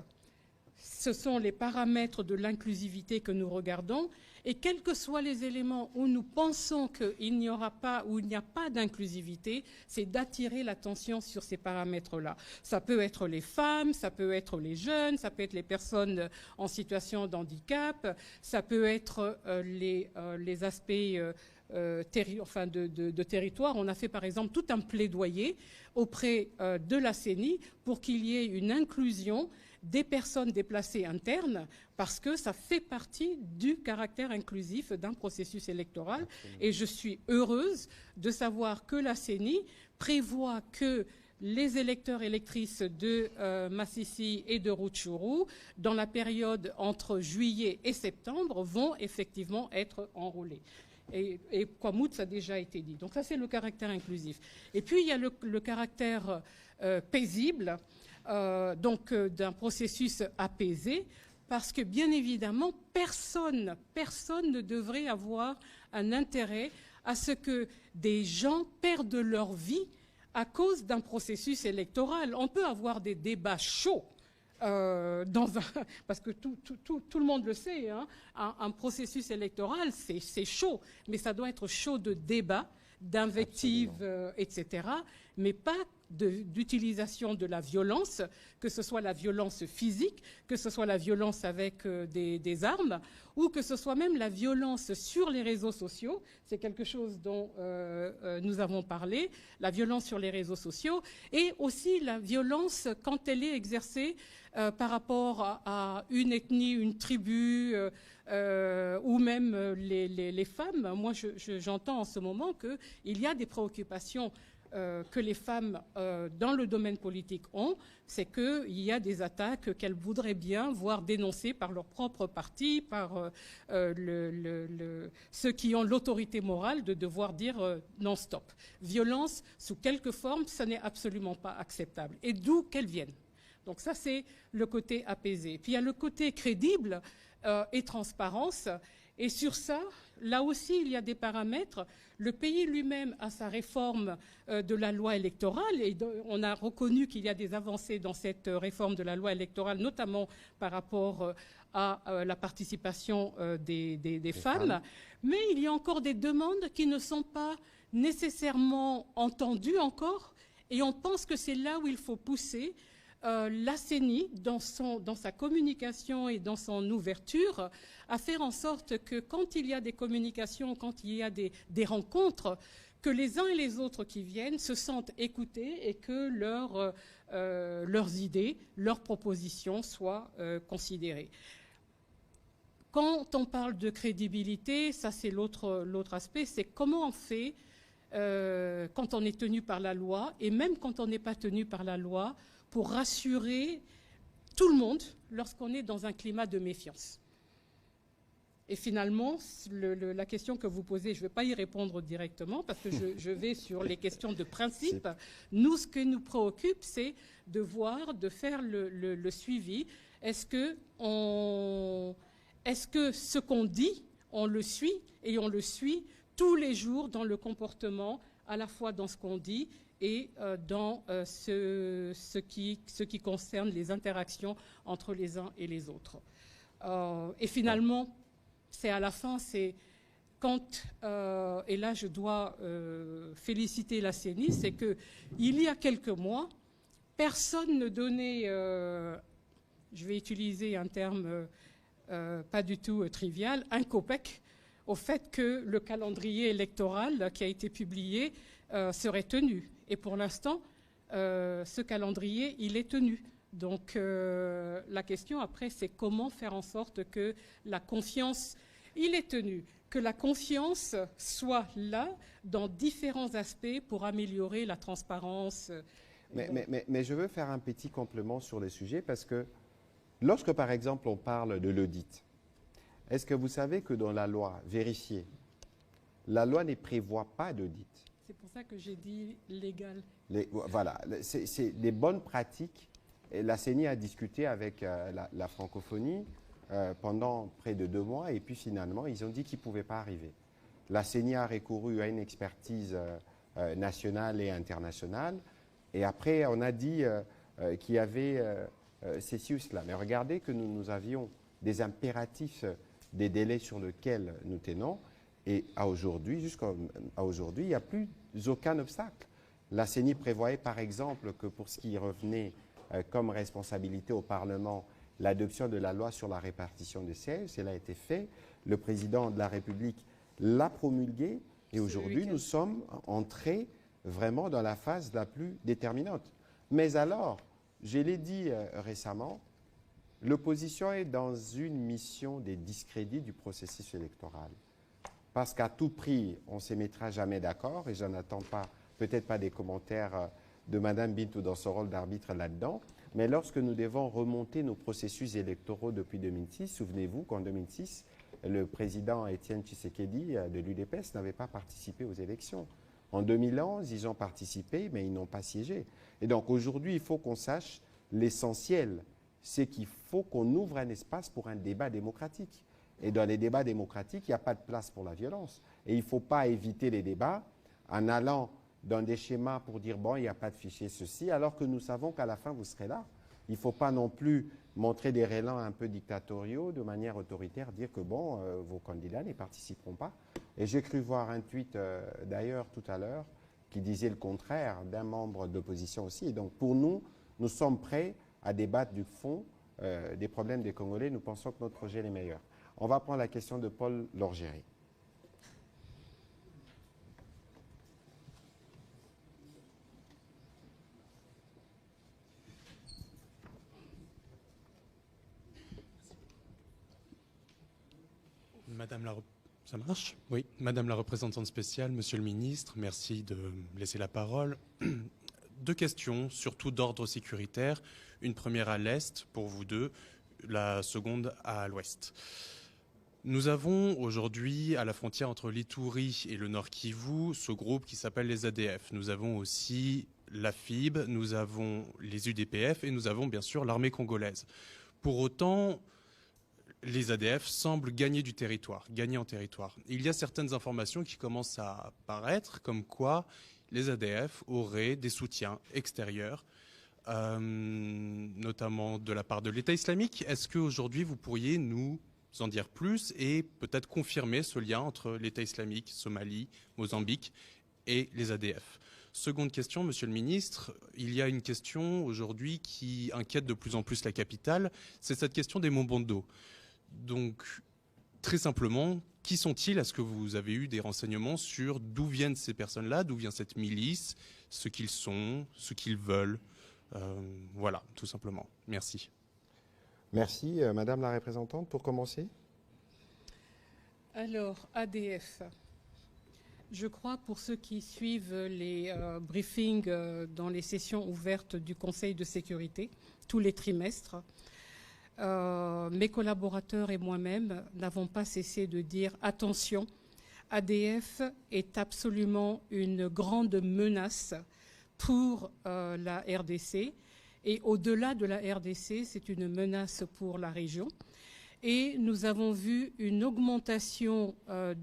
ce sont les paramètres de l'inclusivité que nous regardons, et quels que soient les éléments où nous pensons qu'il n'y aura pas ou il n'y a pas d'inclusivité, c'est d'attirer l'attention sur ces paramètres-là. Ça peut être les femmes, ça peut être les jeunes, ça peut être les personnes en situation de handicap, ça peut être les aspects de territoire. On a fait par exemple tout un plaidoyer auprès de la CENI pour qu'il y ait une inclusion des personnes déplacées internes, parce que ça fait partie du caractère inclusif d'un processus électoral. Absolument. Et je suis heureuse de savoir que la CENI prévoit que les électeurs et électrices de Massissi et de Rutshuru, dans la période entre juillet et septembre, vont effectivement être enrôlés. Et Kwamouth, ça a déjà été dit. Donc ça, c'est le caractère inclusif. Et puis, il y a le caractère paisible, d'un processus apaisé, parce que, bien évidemment, personne ne devrait avoir un intérêt à ce que des gens perdent leur vie à cause d'un processus électoral. On peut avoir des débats chauds, parce que tout le monde le sait, hein, un processus électoral, c'est chaud, mais ça doit être chaud de débat, d'invectives, etc., mais pas d'utilisation de la violence, que ce soit la violence physique, que ce soit la violence avec des armes, ou que ce soit même la violence sur les réseaux sociaux. C'est quelque chose dont nous avons parlé, la violence sur les réseaux sociaux, et aussi la violence quand elle est exercée par rapport à une ethnie, une tribu, ou même les femmes. Moi, j'entends en ce moment qu'il y a des préoccupations que les femmes dans le domaine politique ont, c'est qu'il y a des attaques qu'elles voudraient bien voir dénoncées par leur propre parti, par ceux qui ont l'autorité morale de devoir dire non, stop. Violence sous quelque forme, ça n'est absolument pas acceptable. Et d'où qu'elle vienne. Donc ça, c'est le côté apaisé. Puis il y a le côté crédible et transparence. Et sur ça, là aussi, il y a des paramètres. Le pays lui-même a sa réforme de la loi électorale, et on a reconnu qu'il y a des avancées dans cette réforme de la loi électorale, notamment par rapport à la participation des femmes. Mais il y a encore des demandes qui ne sont pas nécessairement entendues encore, et on pense que c'est là où il faut pousser. La CENI, dans sa communication et dans son ouverture, à faire en sorte que quand il y a des communications, quand il y a des rencontres, que les uns et les autres qui viennent se sentent écoutés et que leurs idées, leurs propositions soient considérées. Quand on parle de crédibilité, ça c'est l'autre aspect, c'est comment on fait quand on est tenu par la loi, et même quand on n'est pas tenu par la loi, pour rassurer tout le monde lorsqu'on est dans un climat de méfiance. Et finalement, la question que vous posez, je ne vais pas y répondre directement parce que je vais sur les questions de principe. Nous, ce qui nous préoccupe, c'est de voir, de faire le suivi. Est-ce que ce qu'on dit, on le suit, et on le suit tous les jours dans le comportement, à la fois dans ce qu'on dit et dans ce qui concerne les interactions entre les uns et les autres. Et finalement, c'est à la fin, c'est quand, et là je dois féliciter la CENI, c'est qu'il y a quelques mois, personne ne donnait, je vais utiliser un terme pas du tout trivial, un copec au fait que le calendrier électoral qui a été publié serait tenu. Et pour l'instant, ce calendrier, il est tenu. Donc la question après, c'est comment faire en sorte que la confiance, il est tenu, que la confiance soit là dans différents aspects pour améliorer la transparence. Mais je veux faire un petit complément sur les sujets parce que lorsque, par exemple, on parle de l'audit, est-ce que vous savez que dans la loi, vérifiée, la loi ne prévoit pas d'audit? C'est pour ça que j'ai dit légal. Voilà, c'est des bonnes pratiques. Et la CENI a discuté avec la francophonie pendant près de 2 mois et puis finalement, ils ont dit qu'ils ne pouvaient pas arriver. La CENI a recouru à une expertise nationale et internationale et après, on a dit qu'il y avait ceci ou cela. Mais regardez que nous avions des impératifs, des délais sur lesquels nous tenons, et jusqu'à aujourd'hui, il n'y a plus aucun obstacle. La CENI prévoyait par exemple que pour ce qui revenait comme responsabilité au Parlement, l'adoption de la loi sur la répartition des sièges, cela a été fait. Le président de la République l'a promulgué et aujourd'hui nous sommes entrés vraiment dans la phase la plus déterminante. Mais alors, je l'ai dit récemment, l'opposition est dans une mission des discrédits du processus électoral. Parce qu'à tout prix, on ne se mettra jamais d'accord et je n'attends pas, peut-être pas des commentaires de Mme Bintou dans son rôle d'arbitre là-dedans, mais lorsque nous devons remonter nos processus électoraux depuis 2006, souvenez-vous qu'en 2006, le président Étienne Tshisekedi de l'UDPS n'avait pas participé aux élections. En 2011, ils ont participé, mais ils n'ont pas siégé. Et donc aujourd'hui, il faut qu'on sache l'essentiel, c'est qu'il faut qu'on ouvre un espace pour un débat démocratique. Et dans les débats démocratiques, il n'y a pas de place pour la violence. Et il ne faut pas éviter les débats en allant dans des schémas pour dire, bon, il n'y a pas de fichier ceci, alors que nous savons qu'à la fin, vous serez là. Il ne faut pas non plus montrer des relents un peu dictatoriaux, de manière autoritaire, dire que, bon, vos candidats n'y participeront pas. Et j'ai cru voir un tweet, d'ailleurs, tout à l'heure, qui disait le contraire d'un membre de l'opposition aussi. Et donc, pour nous, nous sommes prêts à débattre du fond des problèmes des Congolais. Nous pensons que notre projet est le meilleur. On va prendre la question de Paul Lorgéry. Ça marche ? Oui. Madame la représentante spéciale, Monsieur le ministre, merci de me laisser la parole. Deux questions, surtout d'ordre sécuritaire. Une première à l'Est, pour vous deux, la seconde à l'Ouest. Nous avons aujourd'hui, à la frontière entre l'Ituri et le Nord Kivu, ce groupe qui s'appelle les ADF. Nous avons aussi la FIB, nous avons les UDPF et nous avons bien sûr l'armée congolaise. Pour autant, les ADF semblent gagner du territoire, gagner en territoire. Il y a certaines informations qui commencent à apparaître, comme quoi les ADF auraient des soutiens extérieurs, notamment de la part de l'État islamique. Est-ce qu'aujourd'hui, vous pourriez nous en dire plus et peut-être confirmer ce lien entre l'État islamique, Somalie, Mozambique et les ADF? Seconde question, Monsieur le Ministre, il y a une question aujourd'hui qui inquiète de plus en plus la capitale, c'est cette question des Mobondo. Donc, très simplement, qui sont-ils? Est-ce que vous avez eu des renseignements sur d'où viennent ces personnes-là, d'où vient cette milice, ce qu'ils sont, ce qu'ils veulent? Voilà, tout simplement. Merci. Merci. Madame la représentante, pour commencer. Alors, ADF. Je crois, pour ceux qui suivent les briefings dans les sessions ouvertes du Conseil de sécurité, tous les trimestres, mes collaborateurs et moi-même n'avons pas cessé de dire « Attention, ADF est absolument une grande menace pour la RDC. Et au-delà de la RDC, c'est une menace pour la région. » Et nous avons vu une augmentation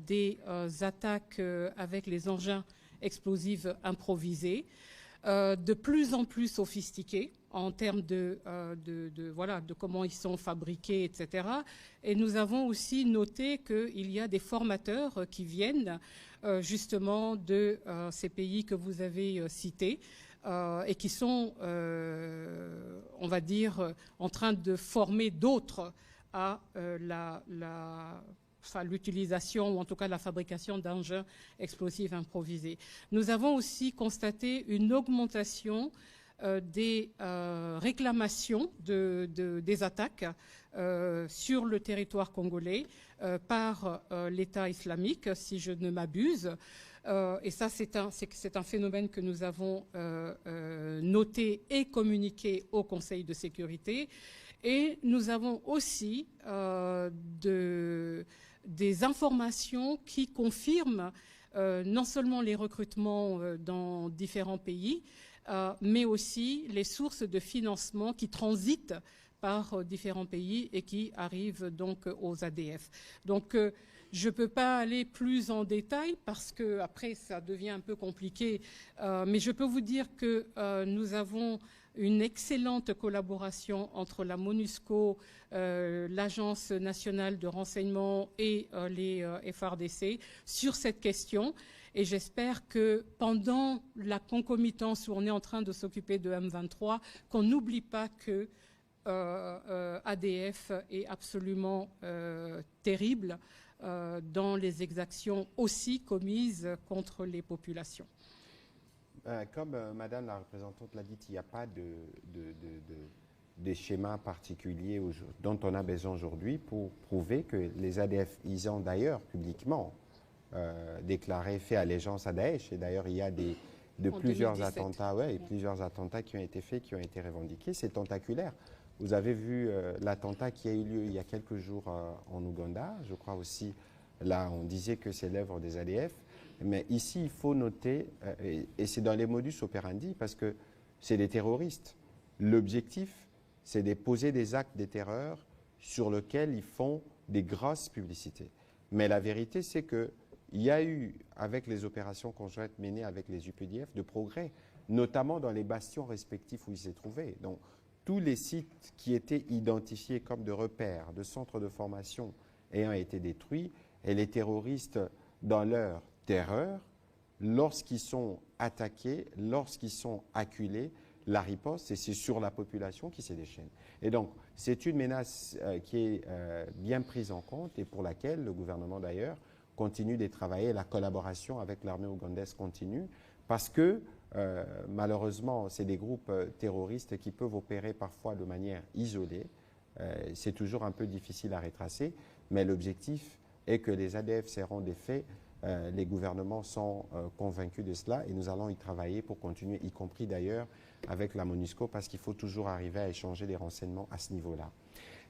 des attaques avec les engins explosifs improvisés, de plus en plus sophistiqués en termes de comment ils sont fabriqués, etc. Et nous avons aussi noté qu'il y a des formateurs qui viennent justement de ces pays que vous avez cités, et qui sont, on va dire, en train de former d'autres à l'utilisation ou en tout cas la fabrication d'engins explosifs improvisés. Nous avons aussi constaté une augmentation des réclamations des attaques sur le territoire congolais par l'État islamique, si je ne m'abuse. Et ça, c'est un phénomène que nous avons noté et communiqué au Conseil de sécurité. Et nous avons aussi des informations qui confirment non seulement les recrutements dans différents pays, mais aussi les sources de financement qui transitent par différents pays et qui arrivent donc aux ADF. Donc Je ne peux pas aller plus en détail parce que après ça devient un peu compliqué, mais je peux vous dire que nous avons une excellente collaboration entre la MONUSCO, l'Agence nationale de renseignement et les FARDC sur cette question. Et j'espère que pendant la concomitance où on est en train de s'occuper de M23, qu'on n'oublie pas que ADF est absolument terrible dans les exactions aussi commises contre les populations. Comme Madame la représentante l'a dit, il n'y a pas de schéma particulier dont on a besoin aujourd'hui pour prouver que les ADF, ils ont d'ailleurs publiquement déclaré fait allégeance à Daesh. Et d'ailleurs, il y a plusieurs attentats, plusieurs attentats qui ont été faits, qui ont été revendiqués. C'est tentaculaire. Vous avez vu l'attentat qui a eu lieu il y a quelques jours en Ouganda. Je crois aussi, là, on disait que c'est l'œuvre des ADF. Mais ici, il faut noter, et c'est dans les modus operandi, parce que c'est des terroristes. L'objectif, c'est de poser des actes de terreur sur lesquels ils font des grosses publicités. Mais la vérité, c'est qu'il y a eu, avec les opérations conjointes menées avec les UPDF, de progrès, notamment dans les bastions respectifs où ils s'étaient trouvés. Donc, tous les sites qui étaient identifiés comme de repères, de centres de formation ayant été détruits, et les terroristes, dans leur terreur, lorsqu'ils sont attaqués, lorsqu'ils sont acculés, la riposte, et c'est sur la population qui se déchaîne. Et donc, c'est une menace qui est bien prise en compte et pour laquelle le gouvernement, d'ailleurs, continue de travailler. La collaboration avec l'armée ougandaise continue parce que, malheureusement, c'est des groupes terroristes qui peuvent opérer parfois de manière isolée. C'est toujours un peu difficile à retracer, mais l'objectif est que les ADF seront des faits. Les gouvernements sont convaincus de cela et nous allons y travailler pour continuer, y compris d'ailleurs avec la MONUSCO, parce qu'il faut toujours arriver à échanger des renseignements à ce niveau-là.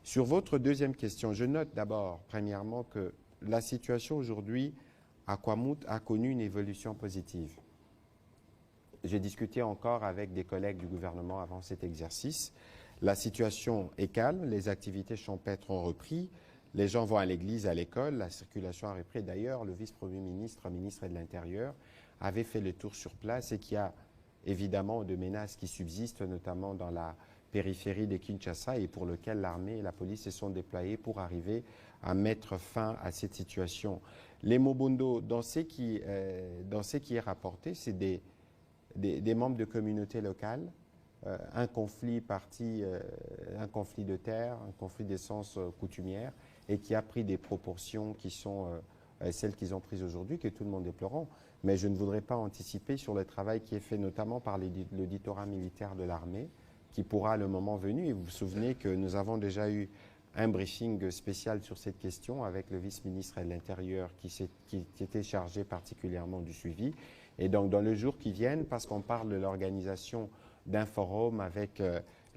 Sur votre deuxième question, je note d'abord, premièrement, que la situation aujourd'hui à Kwamout a connu une évolution positive. J'ai discuté encore avec des collègues du gouvernement avant cet exercice. La situation est calme, les activités champêtres ont repris. Les gens vont à l'église, à l'école, la circulation a repris. D'ailleurs, le vice-premier ministre, ministre de l'Intérieur, avait fait le tour sur place et qu'il y a évidemment de menaces qui subsistent, notamment dans la périphérie de Kinshasa, et pour lequel l'armée et la police se sont déployés pour arriver à mettre fin à cette situation. Les Mobondo, dans ce qui est rapporté, c'est des membres de communautés locales, un conflit de terre, un conflit d'essence coutumière, et qui a pris des proportions qui sont celles qu'ils ont prises aujourd'hui, que tout le monde déplorant. Mais je ne voudrais pas anticiper sur le travail qui est fait notamment par l'auditorat militaire de l'armée, qui pourra le moment venu. Et vous vous souvenez que nous avons déjà eu un briefing spécial sur cette question avec le vice-ministre de l'Intérieur qui était chargé particulièrement du suivi. Et donc dans le jour qui viennent, parce qu'on parle de l'organisation d'un forum avec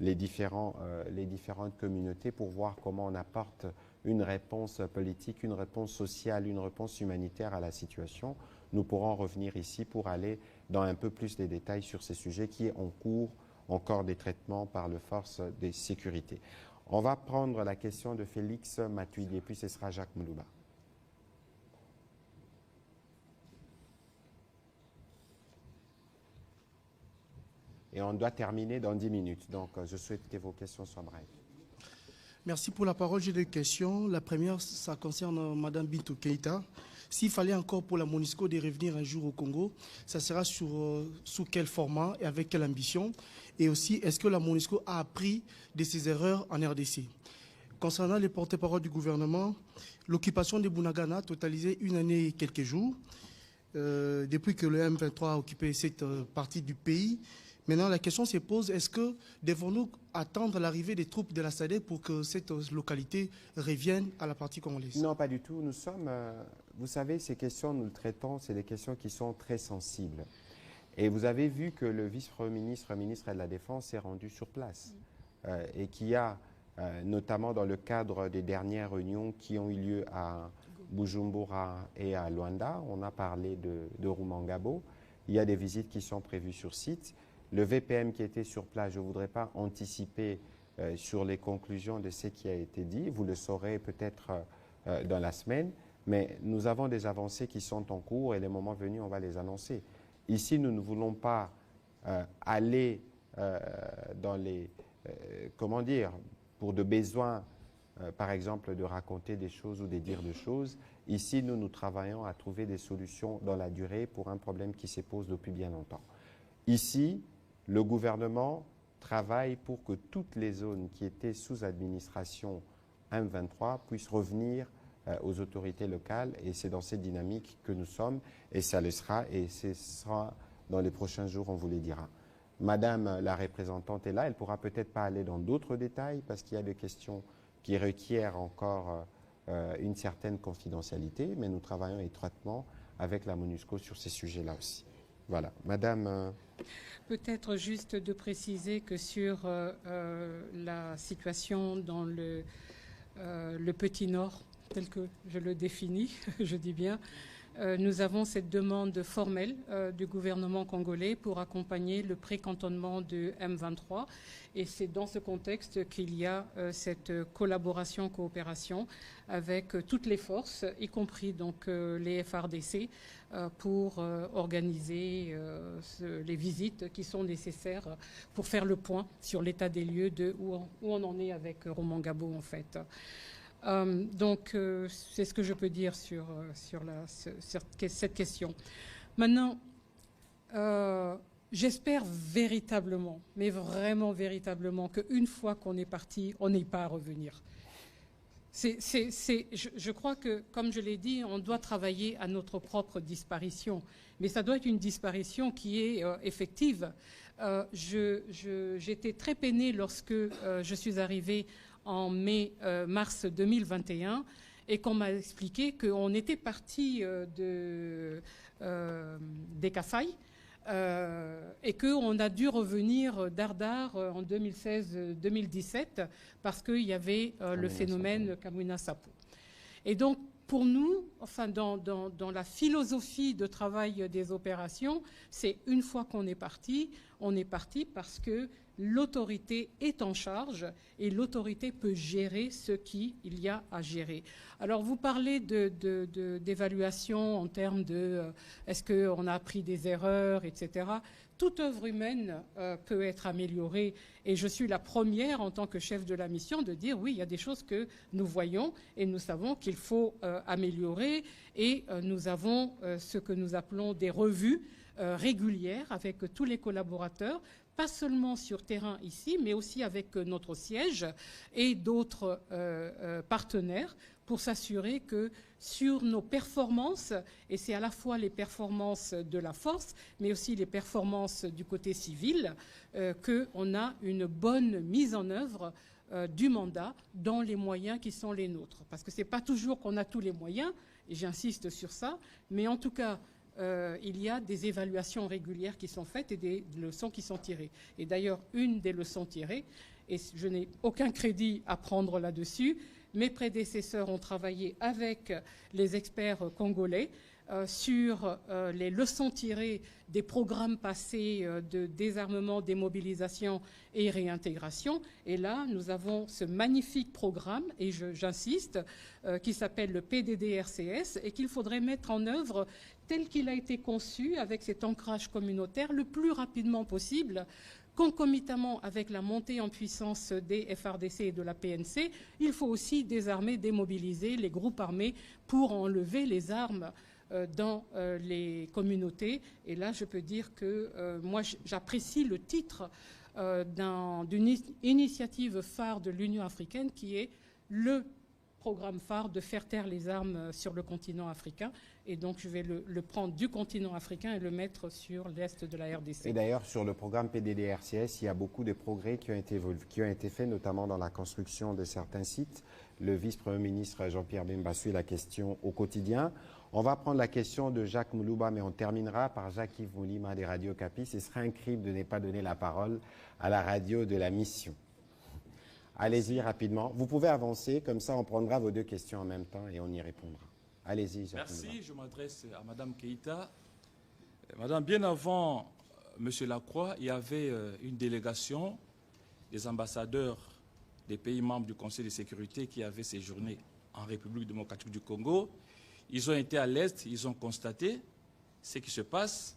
les différentes communautés pour voir comment on apporte une réponse politique, une réponse sociale, une réponse humanitaire à la situation. Nous pourrons revenir ici pour aller dans un peu plus de détails sur ces sujets qui est en cours encore des traitements par les forces de sécurité. On va prendre la question de Félix Matuidi et puis ce sera Jacques Moulouba. Et on doit terminer dans 10 minutes. Donc, je souhaite que vos questions soient brèves. Merci pour la parole. J'ai deux questions. La première, ça concerne Mme Bintou Keïta. S'il fallait encore pour la MONUSCO de revenir un jour au Congo, ça sera sous quel format et avec quelle ambition? Et aussi, est-ce que la MONUSCO a appris de ses erreurs en RDC? Concernant les porte-parole du gouvernement, l'occupation de Bunagana a totalisé 1 année et quelques jours. Depuis que le M23 a occupé cette partie du pays, maintenant, la question se pose, est-ce que devons-nous attendre l'arrivée des troupes de la SADC pour que cette localité revienne à la partie congolaise? Non, pas du tout. Nous sommes, vous savez, ces questions, nous le traitons, c'est des questions qui sont très sensibles. Et vous avez vu que le vice-premier ministre, ministre de la Défense, s'est rendu sur place et qui a, notamment dans le cadre des dernières réunions qui ont eu lieu à Bujumbura et à Luanda, on a parlé de Rumangabo, il y a des visites qui sont prévues sur site. Le VPM qui était sur place, je ne voudrais pas anticiper sur les conclusions de ce qui a été dit. Vous le saurez peut-être dans la semaine. Mais nous avons des avancées qui sont en cours et les moments venus, on va les annoncer. Ici, nous ne voulons pas aller dans les... comment dire, pour de besoins, par exemple, de raconter des choses ou de dire des choses. Ici, nous travaillons à trouver des solutions dans la durée pour un problème qui se pose depuis bien longtemps. Ici, le gouvernement travaille pour que toutes les zones qui étaient sous administration M23 puissent revenir aux autorités locales, et c'est dans cette dynamique que nous sommes, et ça le sera, et ce sera dans les prochains jours, on vous le dira. Madame la représentante est là, elle ne pourra peut-être pas aller dans d'autres détails parce qu'il y a des questions qui requièrent encore une certaine confidentialité, mais nous travaillons étroitement avec la MONUSCO sur ces sujets-là aussi. Voilà. Madame... Peut-être juste de préciser que sur la situation dans le Petit Nord, tel que je le définis, je dis bien, nous avons cette demande formelle du gouvernement congolais pour accompagner le précantonnement de M23. Et c'est dans ce contexte qu'il y a cette collaboration, coopération avec toutes les forces, y compris donc les FARDC, pour organiser les visites qui sont nécessaires pour faire le point sur l'état des lieux de où on en est avec Romangabo en fait. Donc, c'est ce que je peux dire sur cette question. Maintenant, j'espère véritablement, mais vraiment véritablement, qu'une fois qu'on est parti, on n'est pas à revenir. Je crois que, comme je l'ai dit, on doit travailler à notre propre disparition. Mais ça doit être une disparition qui est effective. J'étais très peinée lorsque je suis arrivée en mars 2021 et qu'on m'a expliqué qu'on était parti des Kasaï et qu'on a dû revenir d'Ardar en 2016-2017 parce qu'il y avait le phénomène Kamwina Sapo. Et donc, pour nous, enfin, dans la philosophie de travail des opérations, c'est une fois qu'on est parti, on est parti parce que l'autorité est en charge et l'autorité peut gérer ce qu'il y a à gérer. Alors, vous parlez d'évaluation en termes de est-ce qu'on a appris des erreurs, etc. Toute œuvre humaine peut être améliorée et je suis la première en tant que chef de la mission de dire oui, il y a des choses que nous voyons et nous savons qu'il faut améliorer et nous avons ce que nous appelons des revues régulières avec tous les collaborateurs, pas seulement sur terrain ici, mais aussi avec notre siège et d'autres partenaires pour s'assurer que sur nos performances, et c'est à la fois les performances de la force, mais aussi les performances du côté civil, qu'on a une bonne mise en œuvre du mandat dans les moyens qui sont les nôtres. Parce que ce n'est pas toujours qu'on a tous les moyens, et j'insiste sur ça, mais en tout cas, il y a des évaluations régulières qui sont faites et des leçons qui sont tirées. Et d'ailleurs, une des leçons tirées, et je n'ai aucun crédit à prendre là-dessus, mes prédécesseurs ont travaillé avec les experts congolais sur les leçons tirées des programmes passés de désarmement, démobilisation et réintégration. Et là, nous avons ce magnifique programme, et j'insiste, qui s'appelle le PDDRCS et qu'il faudrait mettre en œuvre tel qu'il a été conçu avec cet ancrage communautaire le plus rapidement possible. Concomitamment avec la montée en puissance des FARDC et de la PNC, il faut aussi désarmer, démobiliser les groupes armés pour enlever les armes dans les communautés. Et là, je peux dire que moi, j'apprécie le titre d'une initiative phare de l'Union africaine qui est le programme phare de faire taire les armes sur le continent africain. Et donc, je vais le prendre du continent africain et le mettre sur l'est de la RDC. Et d'ailleurs, sur le programme PDDRCS, il y a beaucoup de progrès qui ont été faits, notamment dans la construction de certains sites. Le vice-premier ministre Jean-Pierre Bemba suit la question au quotidien. On va prendre la question de Jacques Moulouba, mais on terminera par Jacques-Yves Moulima des Radio Capi. Ce serait un crime de ne pas donner la parole à la radio de la mission. Allez-y rapidement. Vous pouvez avancer, comme ça on prendra vos deux questions en même temps et on y répondra. Allez-y, Jacques Moulouba. Merci, je m'adresse à Madame Keïta. Madame, bien avant Monsieur Lacroix, il y avait une délégation des ambassadeurs des pays membres du Conseil de sécurité qui avaient séjourné en République démocratique du Congo. Ils ont été à l'Est, ils ont constaté ce qui se passe,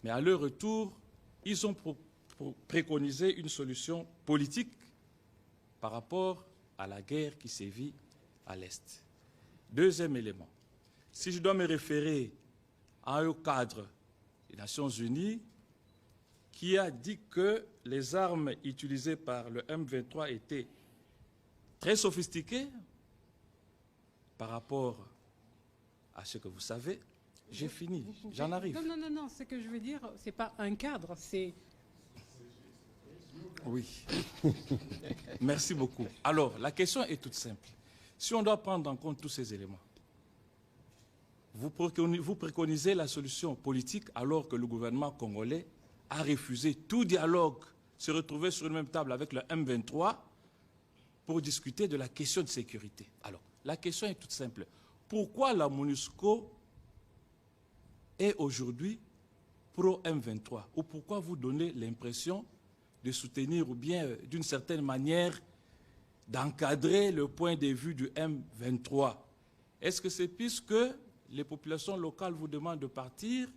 mais à leur retour, ils ont préconisé une solution politique par rapport à la guerre qui sévit à l'Est. Deuxième élément, si je dois me référer à un cadre des Nations Unies qui a dit que les armes utilisées par le M23 étaient très sophistiquées par rapport à ce que vous savez, j'ai fini, j'en arrive. Non, ce que je veux dire, ce n'est pas un cadre, c'est... Oui, merci beaucoup. Alors, la question est toute simple. Si on doit prendre en compte tous ces éléments, vous préconisez la solution politique alors que le gouvernement congolais a refusé tout dialogue, se retrouver sur une même table avec le M23 pour discuter de la question de sécurité. Alors, la question est toute simple. Pourquoi la MONUSCO est aujourd'hui pro-M23? Ou pourquoi vous donnez l'impression de soutenir ou bien, d'une certaine manière, d'encadrer le point de vue du M23? Est-ce que c'est puisque les populations locales vous demandent de partir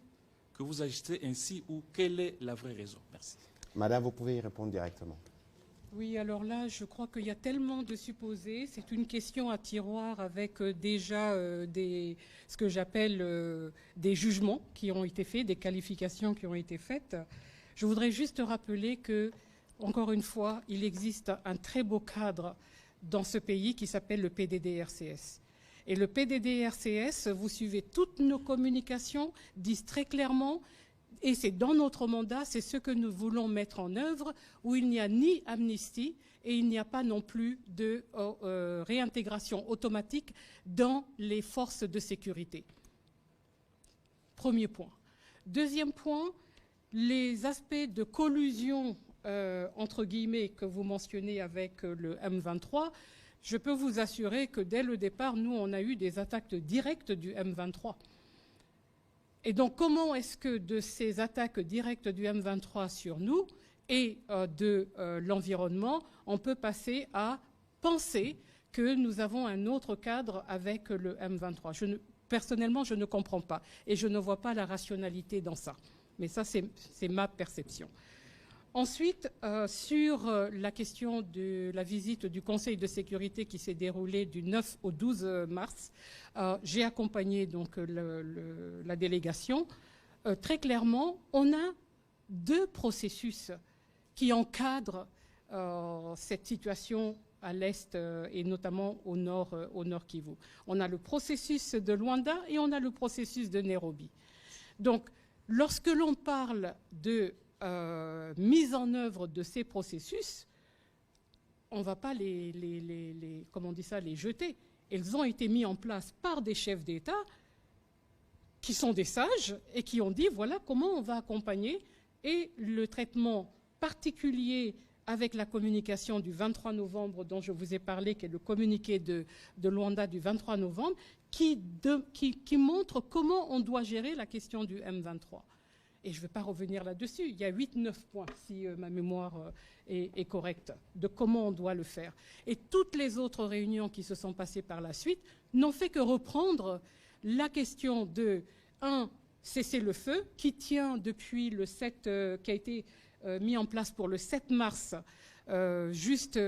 que vous agissez ainsi ou quelle est la vraie raison? Merci. Madame, vous pouvez y répondre directement. Oui, alors là, je crois qu'il y a tellement de supposés. C'est une question à tiroir avec déjà ce que j'appelle des jugements qui ont été faits, des qualifications qui ont été faites. Je voudrais juste rappeler que, encore une fois, il existe un très beau cadre dans ce pays qui s'appelle le PDDRCS. Et le PDDRCS, vous suivez toutes nos communications, disent très clairement, et c'est dans notre mandat, c'est ce que nous voulons mettre en œuvre, où il n'y a ni amnistie et il n'y a pas non plus de réintégration automatique dans les forces de sécurité. Premier point. Deuxième point, les aspects de collusion, entre guillemets, que vous mentionnez avec le M23, je peux vous assurer que dès le départ, nous, on a eu des attaques directes du M23. Et donc, comment est-ce que de ces attaques directes du M23 sur nous et de l'environnement, on peut passer à penser que nous avons un autre cadre avec le M23? Personnellement, je ne comprends pas et je ne vois pas la rationalité dans ça. Mais ça, c'est ma perception. Ensuite, sur la question de la visite du Conseil de sécurité qui s'est déroulée du 9 au 12 mars, j'ai accompagné donc la délégation. Très clairement, on a deux processus qui encadrent cette situation à l'Est et notamment au Nord Kivu. On a le processus de Luanda et on a le processus de Nairobi. Donc, lorsque l'on parle de mise en œuvre de ces processus, on ne va pas les jeter. Ils ont été mis en place par des chefs d'État qui sont des sages et qui ont dit voilà comment on va accompagner, et le traitement particulier avec la communication du 23 novembre dont je vous ai parlé, qui est le communiqué de Luanda du 23 novembre, qui montre comment on doit gérer la question du M23. Et je ne vais pas revenir là-dessus. Il y a 8-9 points, si ma mémoire est correcte, de comment on doit le faire. Et toutes les autres réunions qui se sont passées par la suite n'ont fait que reprendre la question de, cessez-le-feu, qui tient depuis le 7, qui a été mis en place pour le 7 mars, juste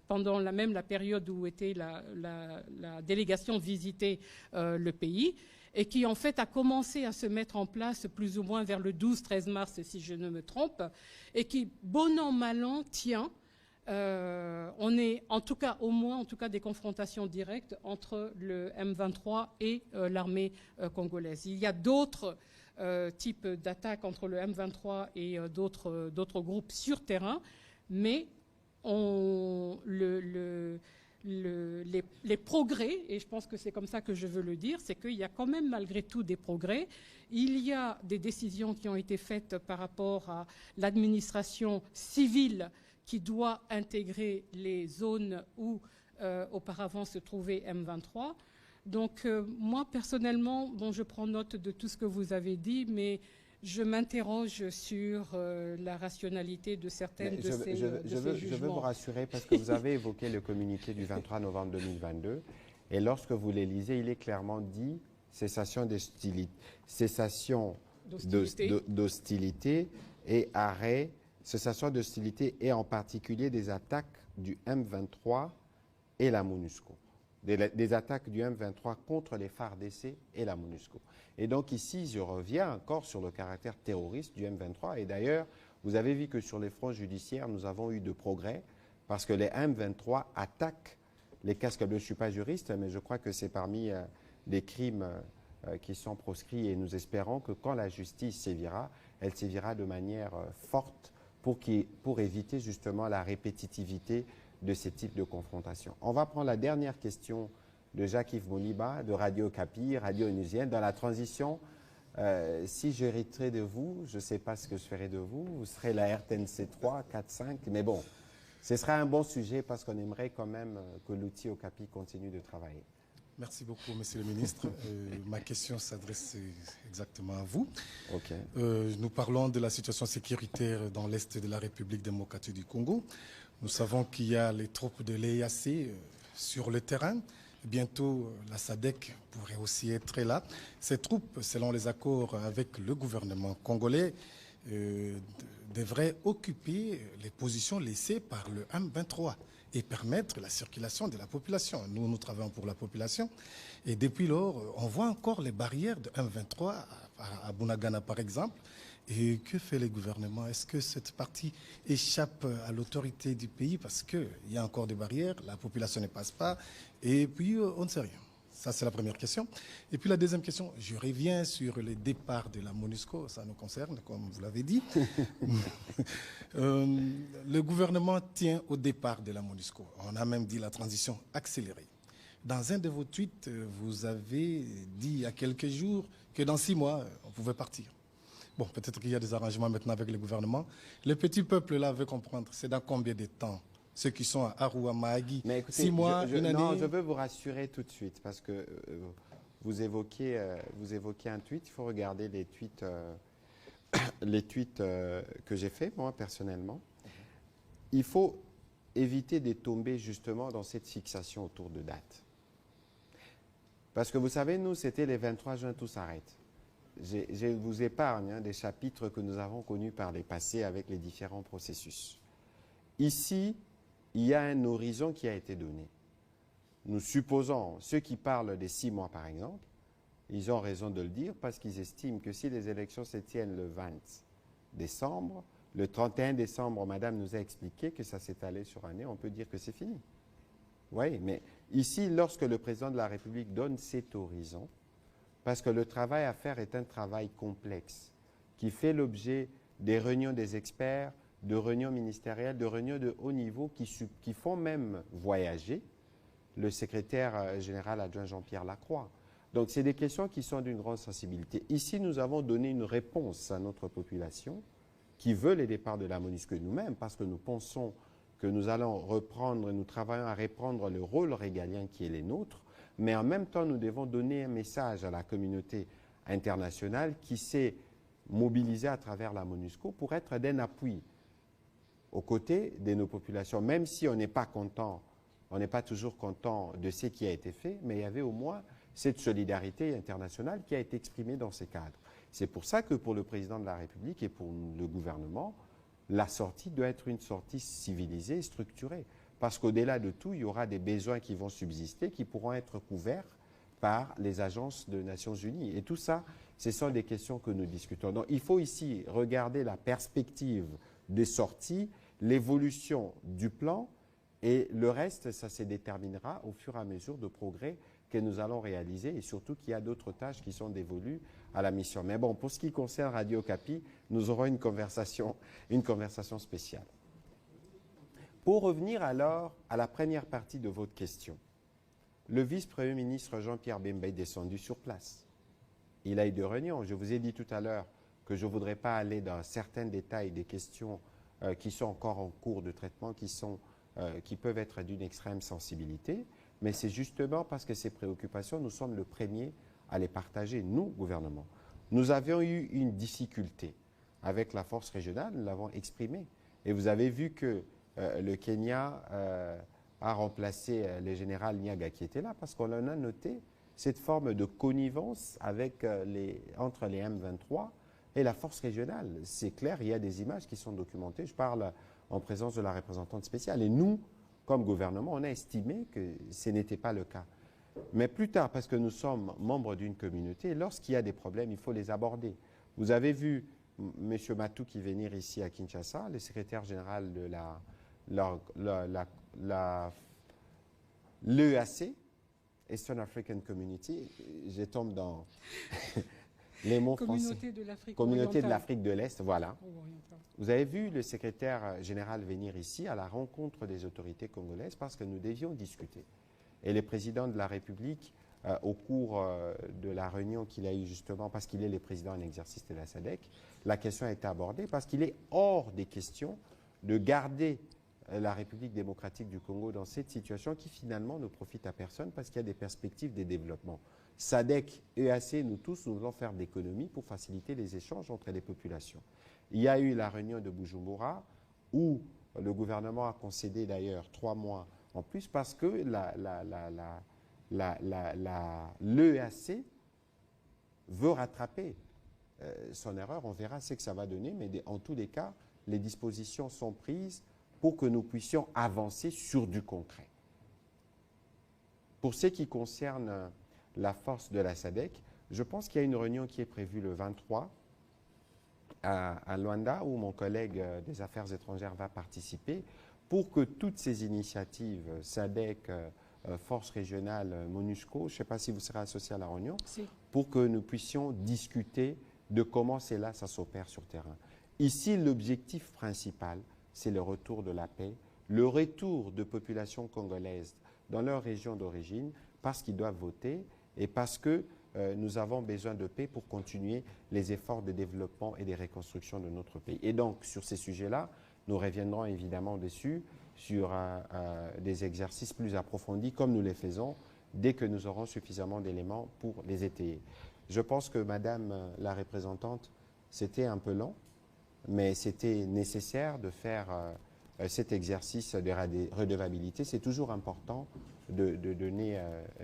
pendant la période où était la délégation visitait le pays, et qui en fait a commencé à se mettre en place plus ou moins vers le 12-13 mars, si je ne me trompe, et qui, bon an, mal an, tient. On est en tout cas, au moins, en tout cas, des confrontations directes entre le M23 et l'armée congolaise. Il y a d'autres types d'attaques entre le M23 et d'autres groupes sur terrain, mais les progrès, et je pense que c'est comme ça que je veux le dire, c'est qu'il y a quand même malgré tout des progrès. Il y a des décisions qui ont été faites par rapport à l'administration civile qui doit intégrer les zones où auparavant se trouvait M23. Donc moi personnellement, je prends note de tout ce que vous avez dit, mais je m'interroge sur la rationalité de certaines de ces jugements. Je veux vous rassurer parce que vous avez évoqué le communiqué du 23 novembre 2022 Et lorsque vous les lisez, il est clairement dit cessation d'hostilité et arrêt, cessation d'hostilité et en particulier des attaques du M23 et la MONUSCO. Des attaques du M23 contre les FARDC et la MONUSCO. Et donc ici, je reviens encore sur le caractère terroriste du M23. Et d'ailleurs, vous avez vu que sur les fronts judiciaires, nous avons eu de progrès parce que les M23 attaquent les casques bleus. Je ne suis pas juriste, mais je crois que c'est parmi les crimes qui sont proscrits. Et nous espérons que quand la justice sévira, elle sévira de manière forte pour éviter justement la répétitivité de ces types de confrontations. On va prendre la dernière question de Jacques-Yves Moniba, de Radio Okapi, Radio Onusienne. Dans la transition, si j'hériterai de vous, je ne sais pas ce que je ferai de vous, vous serez la RTNC 3, 4, 5, mais bon, ce sera un bon sujet parce qu'on aimerait quand même que l'outil Okapi continue de travailler. Merci beaucoup, Monsieur le Ministre. Ma question s'adresse exactement à vous. Okay. Nous parlons de la situation sécuritaire dans l'Est de la République démocratique du Congo. Nous savons qu'il y a les troupes de l'EAC sur le terrain. Bientôt, la SADC pourrait aussi être là. Ces troupes, selon les accords avec le gouvernement congolais, devraient occuper les positions laissées par le M23 et permettre la circulation de la population. Nous travaillons pour la population. Et depuis lors, on voit encore les barrières de M23 à Bunagana, par exemple. Et que fait le gouvernement? Est-ce que cette partie échappe à l'autorité du pays parce qu'il y a encore des barrières, la population ne passe pas, et puis on ne sait rien? Ça, c'est la première question. Et puis la deuxième question, je reviens sur le départ de la MONUSCO, ça nous concerne, comme vous l'avez dit. Le gouvernement tient au départ de la MONUSCO. On a même dit la transition accélérée. Dans un de vos tweets, vous avez dit il y a quelques jours que dans 6 mois, on pouvait partir. Bon, peut-être qu'il y a des arrangements maintenant avec le gouvernement. Le petit peuple, là, veut comprendre, c'est dans combien de temps? Ceux qui sont à Arua, Mahagi, 6 mois, une année? Non, je veux vous rassurer tout de suite, parce que vous évoquez un tweet. Il faut regarder les tweets, que j'ai faits, moi, personnellement. Il faut éviter de tomber justement dans cette fixation autour de dates. Parce que vous savez, nous, c'était les 23 juin, tout s'arrête. Je vous épargne des chapitres que nous avons connus par les passés avec les différents processus. Ici, il y a un horizon qui a été donné. Nous supposons, ceux qui parlent des 6 mois par exemple, ils ont raison de le dire parce qu'ils estiment que si les élections se tiennent le 20 décembre, le 31 décembre, Madame nous a expliqué que ça s'est allé sur année, on peut dire que c'est fini. Oui, mais ici, lorsque le président de la République donne cet horizon, parce que le travail à faire est un travail complexe, qui fait l'objet des réunions des experts, de réunions ministérielles, de réunions de haut niveau qui font même voyager le secrétaire général adjoint Jean-Pierre Lacroix. Donc, c'est des questions qui sont d'une grande sensibilité. Ici, nous avons donné une réponse à notre population qui veut les départs de la MONUSCO nous-mêmes, parce que nous pensons que nous allons reprendre, nous travaillons à reprendre le rôle régalien qui est le nôtre, mais en même temps, nous devons donner un message à la communauté internationale qui s'est mobilisée à travers la MONUSCO pour être d'un appui aux côtés de nos populations, même si on n'est pas content, on n'est pas toujours content de ce qui a été fait, mais il y avait au moins cette solidarité internationale qui a été exprimée dans ces cadres. C'est pour ça que pour le président de la République et pour le gouvernement, la sortie doit être une sortie civilisée et structurée. Parce qu'au-delà de tout, il y aura des besoins qui vont subsister, qui pourront être couverts par les agences des Nations Unies. Et tout ça, ce sont des questions que nous discutons. Donc, il faut ici regarder la perspective des sorties, l'évolution du plan, et le reste, ça se déterminera au fur et à mesure de progrès que nous allons réaliser, et surtout qu'il y a d'autres tâches qui sont dévolues à la mission. Mais bon, pour ce qui concerne Radio Okapi, nous aurons une conversation spéciale. Pour revenir alors à la première partie de votre question, le vice-premier ministre Jean-Pierre Bemba est descendu sur place. Il a eu des réunions. Je vous ai dit tout à l'heure que je ne voudrais pas aller dans certains détails des questions qui sont encore en cours de traitement, qui peuvent être d'une extrême sensibilité, mais c'est justement parce que ces préoccupations, nous sommes le premier à les partager, nous, gouvernement. Nous avions eu une difficulté avec la force régionale, nous l'avons exprimé. Et vous avez vu que le Kenya a remplacé le général Niaga qui était là, parce qu'on en a noté cette forme de connivence avec, entre les M23 et la force régionale. C'est clair, il y a des images qui sont documentées. Je parle en présence de la représentante spéciale. Et nous, comme gouvernement, on a estimé que ce n'était pas le cas. Mais plus tard, parce que nous sommes membres d'une communauté, lorsqu'il y a des problèmes, il faut les aborder. Vous avez vu M. Matou qui venir ici à Kinshasa, le secrétaire général de l'EAC, Eastern African Community, je tombe dans les mots français. Communauté de l'Afrique de l'Est, voilà. Vous avez vu le secrétaire général venir ici à la rencontre des autorités congolaises parce que nous devions discuter. Et le président de la République, au cours de la réunion qu'il a eue justement, parce qu'il est le président en exercice de la SADC, la question a été abordée parce qu'il est hors des questions de garder la République démocratique du Congo dans cette situation qui finalement ne profite à personne parce qu'il y a des perspectives de développement. SADC, EAC, nous tous, nous voulons faire d'économies pour faciliter les échanges entre les populations. Il y a eu la réunion de Bujumbura où le gouvernement a concédé d'ailleurs 3 mois en plus parce que l'EAC veut rattraper son erreur. On verra ce que ça va donner, mais en tous les cas, les dispositions sont prises pour que nous puissions avancer sur du concret. Pour ce qui concerne la force de la SADC, je pense qu'il y a une réunion qui est prévue le 23 à Luanda, où mon collègue des Affaires étrangères va participer, pour que toutes ces initiatives, SADC, Force régionale, MONUSCO, je ne sais pas si vous serez associé à la réunion, pour que nous puissions discuter de comment ça s'opère sur terrain. Ici, l'objectif principal, c'est le retour de la paix, le retour de populations congolaises dans leur région d'origine, parce qu'ils doivent voter et parce que nous avons besoin de paix pour continuer les efforts de développement et de reconstruction de notre pays. Et donc, sur ces sujets-là, nous reviendrons évidemment dessus sur des exercices plus approfondis, comme nous les faisons, dès que nous aurons suffisamment d'éléments pour les étayer. Je pense que, Madame la représentante, c'était un peu long, mais c'était nécessaire de faire cet exercice de redevabilité. C'est toujours important de donner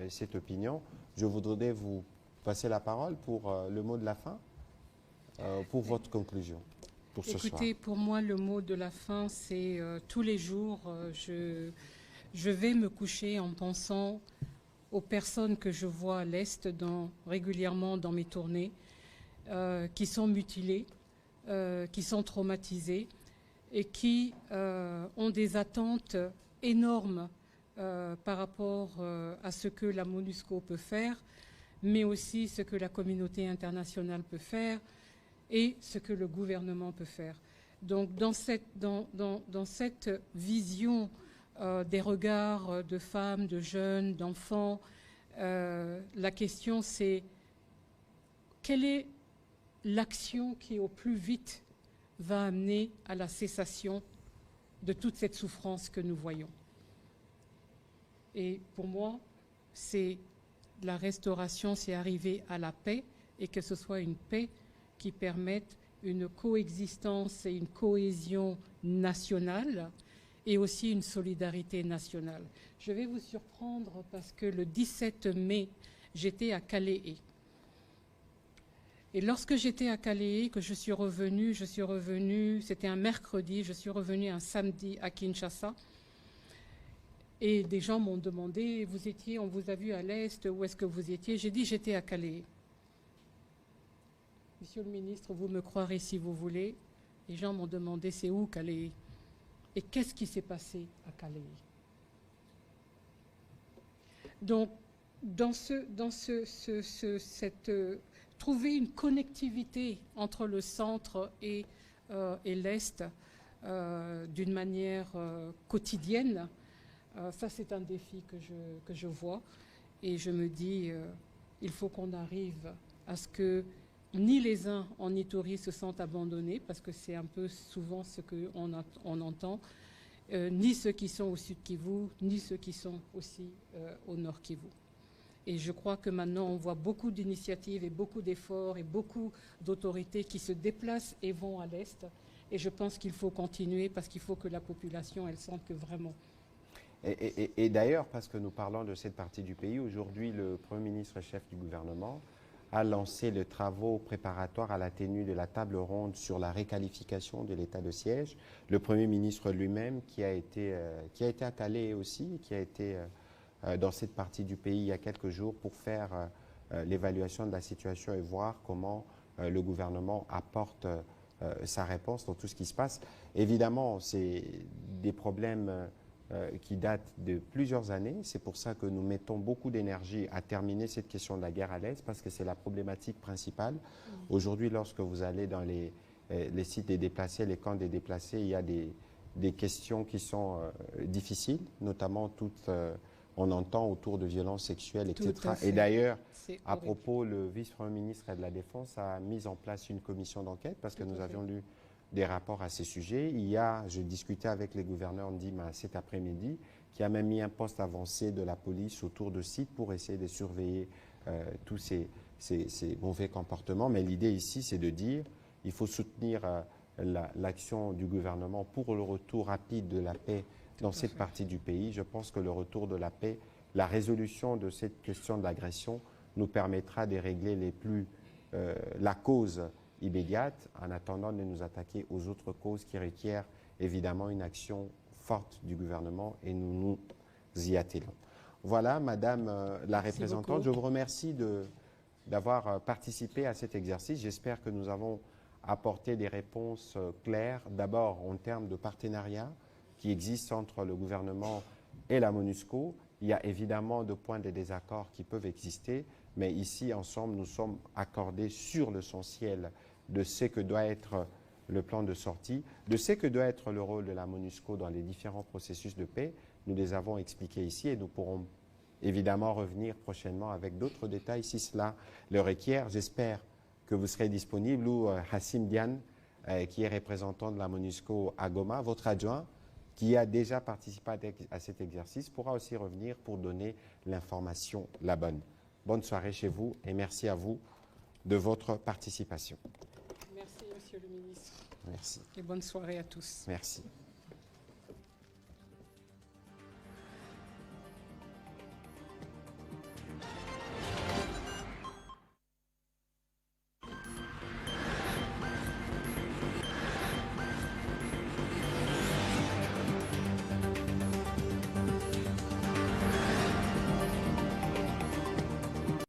cette opinion. Je voudrais vous passer la parole pour le mot de la fin, pour votre conclusion. Pour ce soir. Écoutez, pour moi, le mot de la fin, c'est tous les jours, je vais me coucher en pensant aux personnes que je vois à l'Est régulièrement dans mes tournées, qui sont mutilées, qui sont traumatisées et qui ont des attentes énormes par rapport à ce que la MONUSCO peut faire, mais aussi ce que la communauté internationale peut faire et ce que le gouvernement peut faire. Donc dans cette vision des regards de femmes, de jeunes, d'enfants, la question c'est quelle est l'action qui au plus vite va amener à la cessation de toute cette souffrance que nous voyons. Et pour moi, c'est la restauration, c'est arriver à la paix et que ce soit une paix qui permette une coexistence et une cohésion nationale et aussi une solidarité nationale. Je vais vous surprendre parce que le 17 mai, j'étais à Calais. Et lorsque j'étais à Calais, que je suis revenue, c'était un mercredi, je suis revenue un samedi à Kinshasa. Et des gens m'ont demandé, on vous a vu à l'Est, où est-ce que vous étiez? J'ai dit, j'étais à Calais. Monsieur le ministre, vous me croirez si vous voulez. Les gens m'ont demandé, c'est où Calais? Et qu'est-ce qui s'est passé à Calais? Donc, trouver une connectivité entre le centre et l'Est d'une manière quotidienne, ça c'est un défi que je vois. Et je me dis, il faut qu'on arrive à ce que ni les uns en Ituri se sentent abandonnés, parce que c'est un peu souvent ce qu'on entend, ni ceux qui sont au sud Kivu, ni ceux qui sont aussi au nord Kivu. Et je crois que maintenant, on voit beaucoup d'initiatives et beaucoup d'efforts et beaucoup d'autorités qui se déplacent et vont à l'Est. Et je pense qu'il faut continuer parce qu'il faut que la population, elle sente que vraiment... Et d'ailleurs, parce que nous parlons de cette partie du pays, aujourd'hui, le Premier ministre chef du gouvernement a lancé les travaux préparatoires à la tenue de la table ronde sur la réqualification de l'état de siège. Le Premier ministre lui-même, qui a été à Calais aussi, qui a été dans cette partie du pays il y a quelques jours pour faire l'évaluation de la situation et voir comment le gouvernement apporte sa réponse dans tout ce qui se passe. Évidemment, c'est des problèmes qui datent de plusieurs années. C'est pour ça que nous mettons beaucoup d'énergie à terminer cette question de la guerre à l'Est, parce que c'est la problématique principale. Aujourd'hui, lorsque vous allez dans les sites des déplacés, les camps des déplacés, il y a des questions qui sont difficiles, notamment toutes, on entend autour de violences sexuelles, etc. Et d'ailleurs, à propos, le vice-premier ministre de la Défense a mis en place une commission d'enquête, parce que nous avions lu des rapports à ces sujets. Je discutais avec les gouverneurs d'Ima cet après-midi, qui a même mis un poste avancé de la police autour de sites pour essayer de surveiller tous ces mauvais comportements. Mais l'idée ici, c'est de dire qu'il faut soutenir l'action du gouvernement pour le retour rapide de la paix dans cette partie du pays. Je pense que le retour de la paix, la résolution de cette question de l'agression nous permettra de régler la cause immédiate, en attendant de nous attaquer aux autres causes qui requièrent évidemment une action forte du gouvernement, et nous nous y attelons. Voilà, Madame la représentante, je vous remercie d'avoir participé à cet exercice. J'espère que nous avons apporté des réponses claires, d'abord en termes de partenariat qui existe entre le gouvernement et la MONUSCO. Il y a évidemment des points de désaccord qui peuvent exister, mais ici, ensemble, nous sommes accordés sur l'essentiel de ce que doit être le plan de sortie, de ce que doit être le rôle de la MONUSCO dans les différents processus de paix. Nous les avons expliqués ici et nous pourrons évidemment revenir prochainement avec d'autres détails si cela le requiert. J'espère que vous serez disponible, ou Hassim Diane, qui est représentant de la MONUSCO à Goma, votre adjoint, qui a déjà participé à cet exercice, pourra aussi revenir pour donner l'information la bonne. Bonne soirée chez vous et merci à vous de votre participation. Merci, Monsieur le ministre. Merci. Et bonne soirée à tous. Merci.